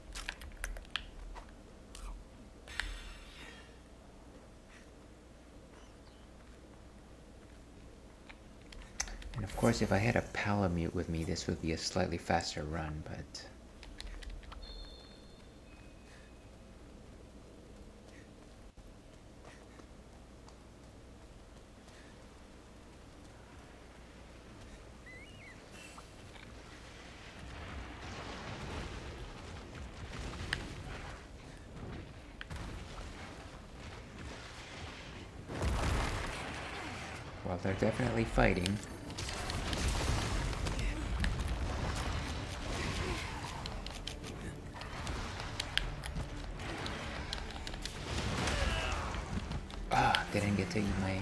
And of course, if I had a Palamute with me, this would be a slightly faster run, but... well, they're definitely fighting. Didn't get to eat my...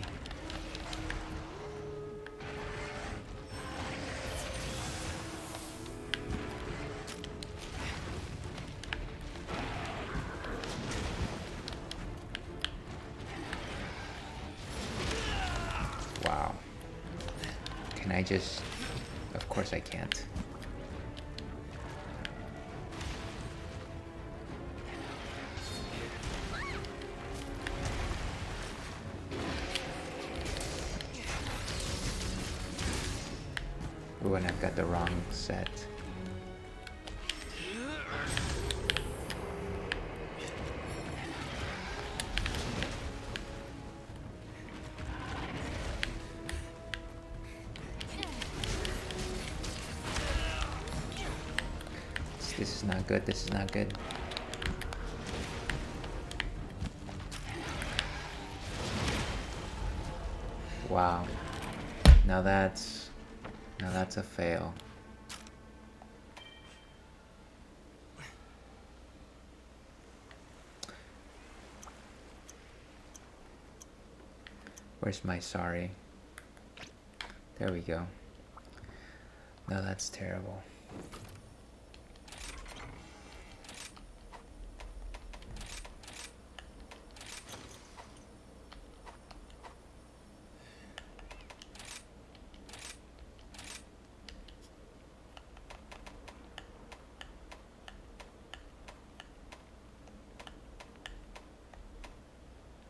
Wow. Can I just... Of course I can't. Ooh, and I've got the wrong set. This is not good, this is not good. Wow. Now that's a fail. Where's my sorry? There we go. No, that's terrible.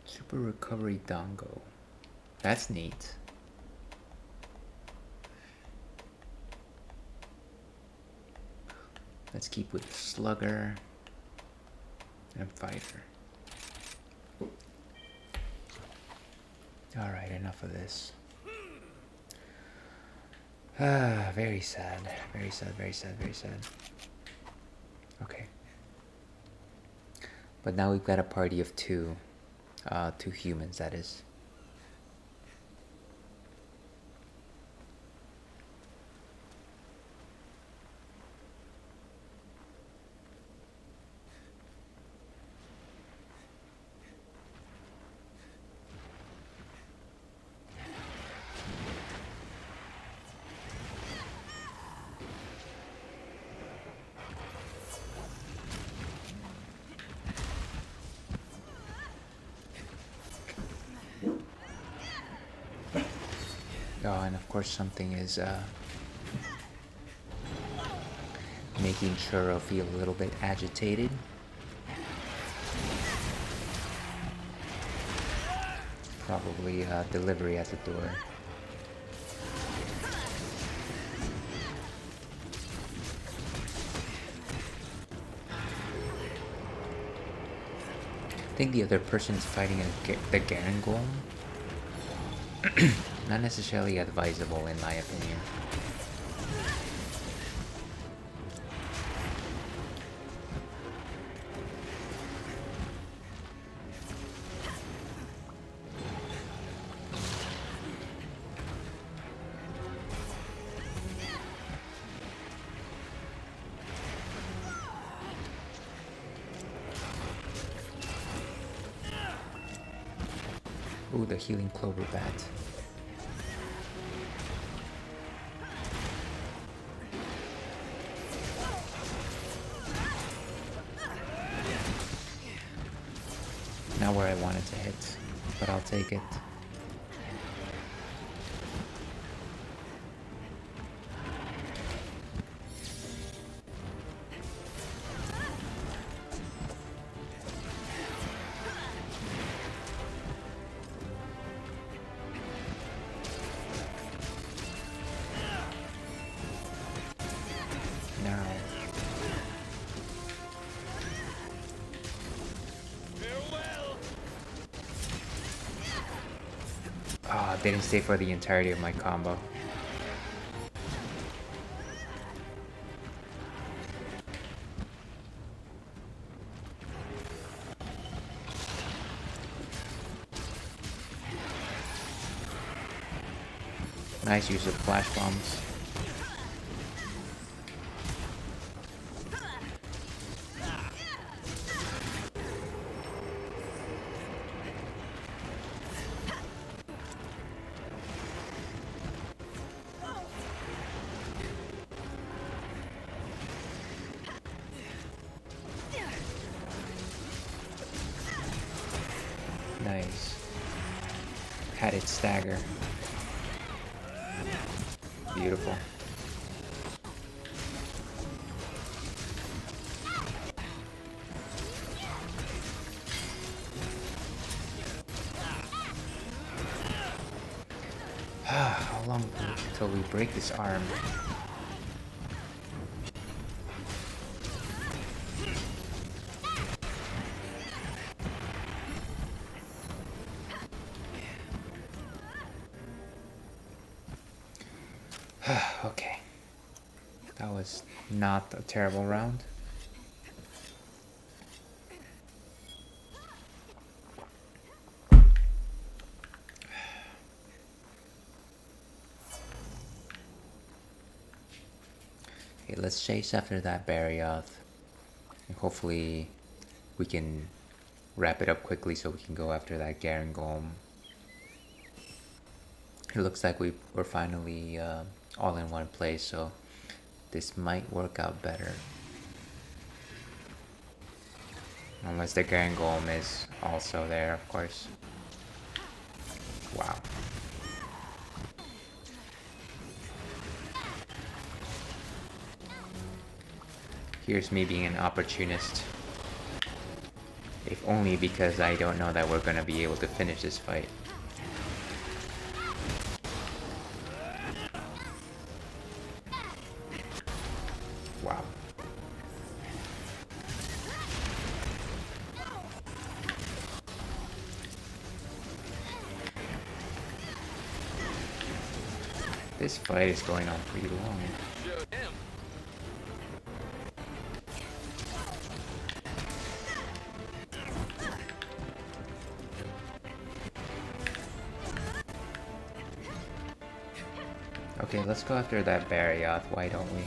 Super recovery dongo. That's neat. Let's keep with the slugger and fighter. Alright, enough of this. Ah, very sad. Very sad, very sad, very sad. Okay. But now we've got a party of two. Two humans, that is. Oh, and of course something is making Churro feel a little bit agitated. Probably delivery at the door. I think the other person is fighting the Garen Golem. Not necessarily advisable in my opinion. Ooh, the healing clover bat. Not where I wanted to hit, but I'll take it. Now. Farewell. Ah, didn't stay for the entirety of my combo. Nice use of flash bombs. Nice. Had it stagger. Beautiful. How long until we break this arm? Okay. That was not a terrible round. Okay, let's chase after that Barioth. And hopefully we can wrap it up quickly so we can go after that Garen Golem. It looks like we're finally all in one place, so this might work out better. Unless the Garen Golem is also there, of course. Wow. Here's me being an opportunist. If only because I don't know that we're gonna be able to finish this fight. Wow. This fight is going on pretty long. Shoot him. Okay, let's go after that Barioth, why don't we?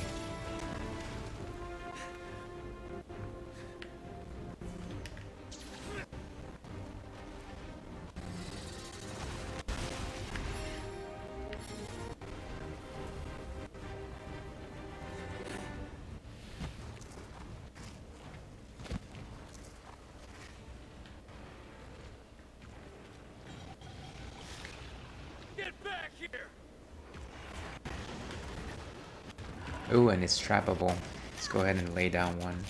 Get back here. Ooh, and it's trappable. Let's go ahead and lay down one.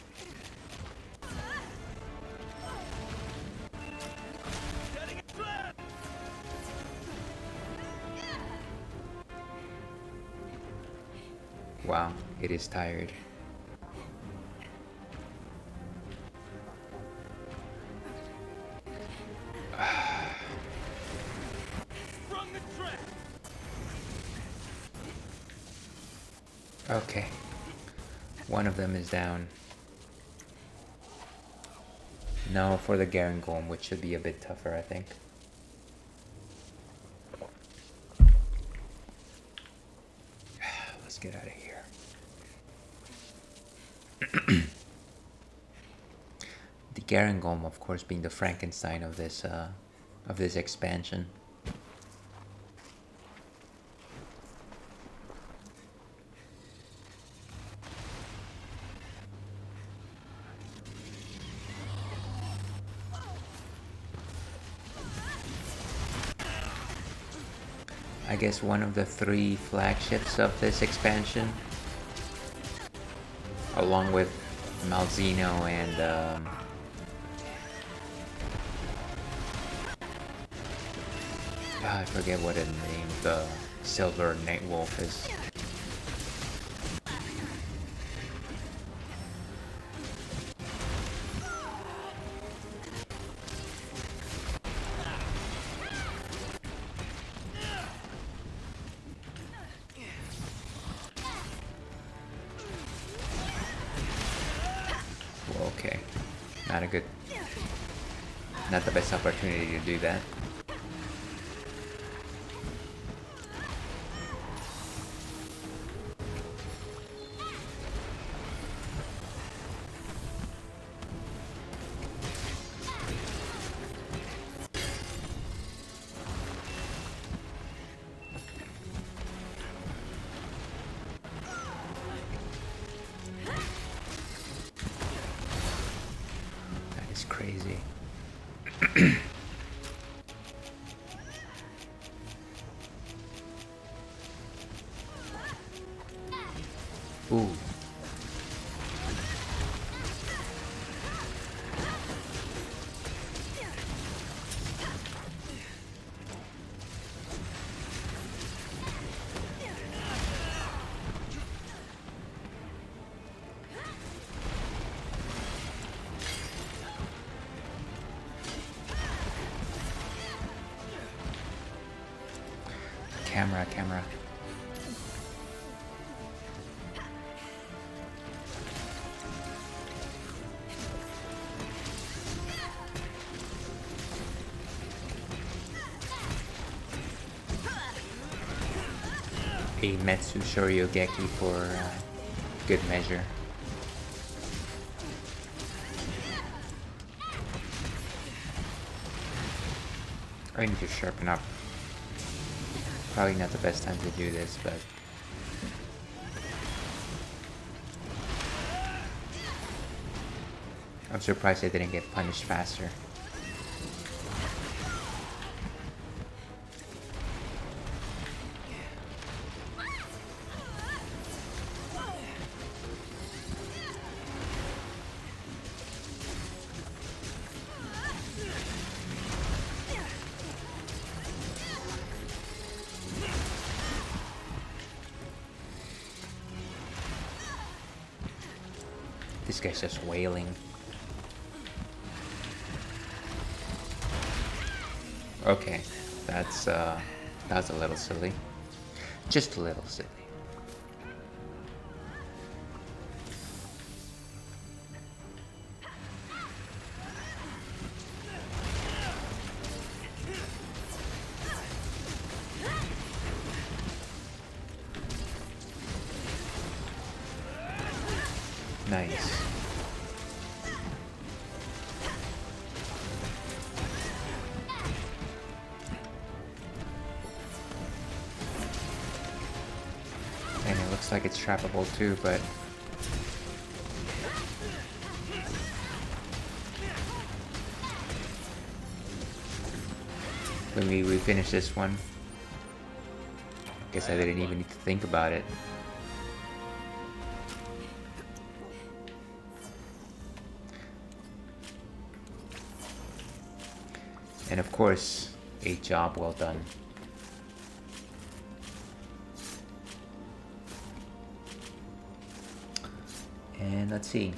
Wow, it is tired. Okay, one of them is down. Now for the Garen Golem, which should be a bit tougher, I think. Let's get out of here. The Garen Golem, of course, being the Frankenstein of this expansion. I guess one of the 3 flagships of this expansion, along with Malzeno and I forget what his name, the Silver Nightwolf is. Okay, not the best opportunity to do that. That is crazy. Ooh. Camera. A Metsu Shoryugeki for good measure. I need to sharpen up. Probably not the best time to do this, but I'm surprised I didn't get punished faster. This guy's just wailing. Okay, that's a little silly. Just a little silly. Nice. And it looks like it's trappable too, but when we finish this one, guess I didn't even need to think about it. And of course, a job well done. And let's see.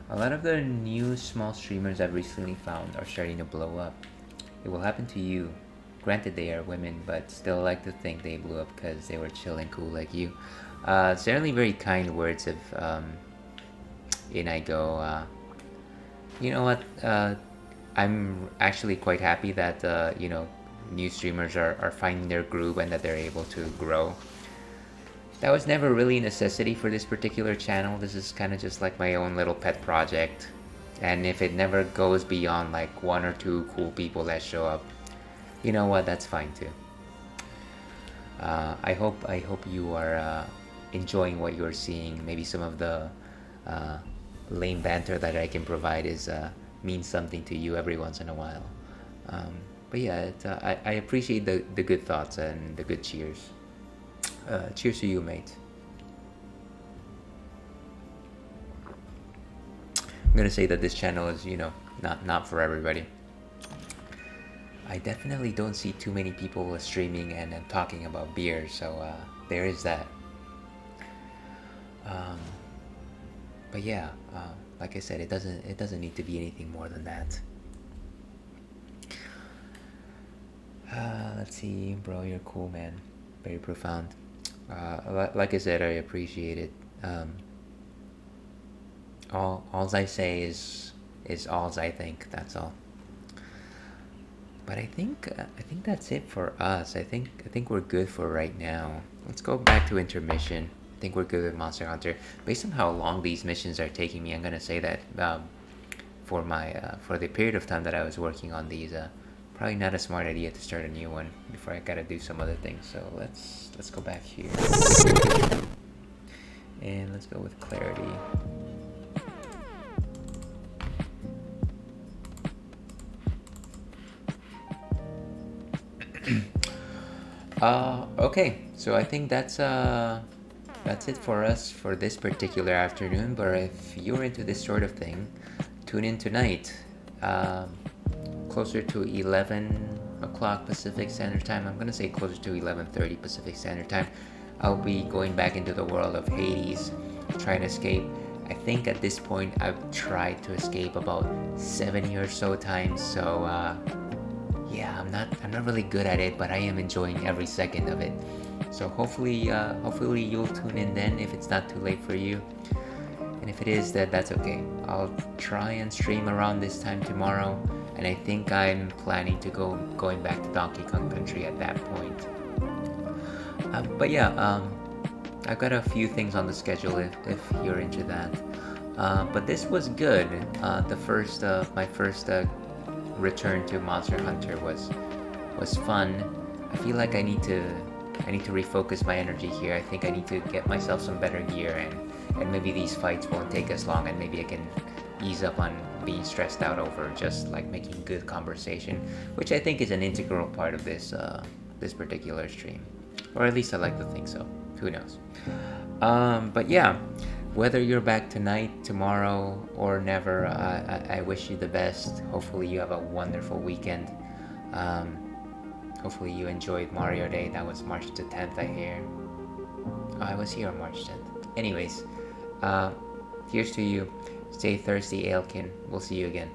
A lot of the new small streamers I've recently found are starting to blow up. It will happen to you. Granted, they are women, but still like to think they blew up because they were chill and cool like you. Certainly very kind words of Inigo. You know what? I'm actually quite happy that you know, new streamers are finding their groove and that they're able to grow. That was never really a necessity for this particular channel. This is kind of just like my own little pet project. And if it never goes beyond like 1 or 2 cool people that show up, you know what? That's fine too. I hope you are enjoying what you're seeing. Maybe some of the lame banter that I can provide is means something to you every once in a while. But yeah, I appreciate the good thoughts and the good cheers. Cheers to you, mate. I'm gonna say that this channel is, you know, not for everybody. I definitely don't see too many people streaming and talking about beer, so there is that. But yeah, like I said, it doesn't need to be anything more than that. Let's see, bro, you're cool, man. Very profound. Like I said, I appreciate it. All I say is alls I think. That's all. But I think that's it for us. I think we're good for right now. Let's go back to intermission. I think we're good with Monster Hunter. Based on how long these missions are taking me, I'm gonna say that for the period of time that I was working on these, probably not a smart idea to start a new one before I gotta do some other things. So let's go back here and let's go with clarity. Okay, so I think that's it for us for this particular afternoon. But if you're into this sort of thing, tune in tonight, closer to 11 o'clock Pacific Standard Time. I'm gonna say closer to 11:30 Pacific Standard Time. I'll be going back into the world of Hades, trying to escape. I think at this point I've tried to escape about 70 or so times. So yeah, I'm not really good at it, but I am enjoying every second of it. So hopefully you'll tune in then if it's not too late for you. And if it is, that's okay. I'll try and stream around this time tomorrow, and I think I'm planning to going back to Donkey Kong Country at that point. But yeah, I've got a few things on the schedule if you're into that. But this was good. My first return to Monster Hunter was fun. I feel like I need to refocus my energy here. I think I need to get myself some better gear, and maybe these fights won't take as long, and maybe I can ease up on being stressed out over just like making good conversation, which I think is an integral part of this particular stream, or at least I like to think so. Who knows? But yeah, whether you're back tonight, tomorrow, or never, I wish you the best. Hopefully you have a wonderful weekend. Hopefully you enjoyed Mario Day. That was March the 10th, I hear. Oh, I was here on March 10th. Anyways, here's to you. Stay thirsty, Ailkin. We'll see you again.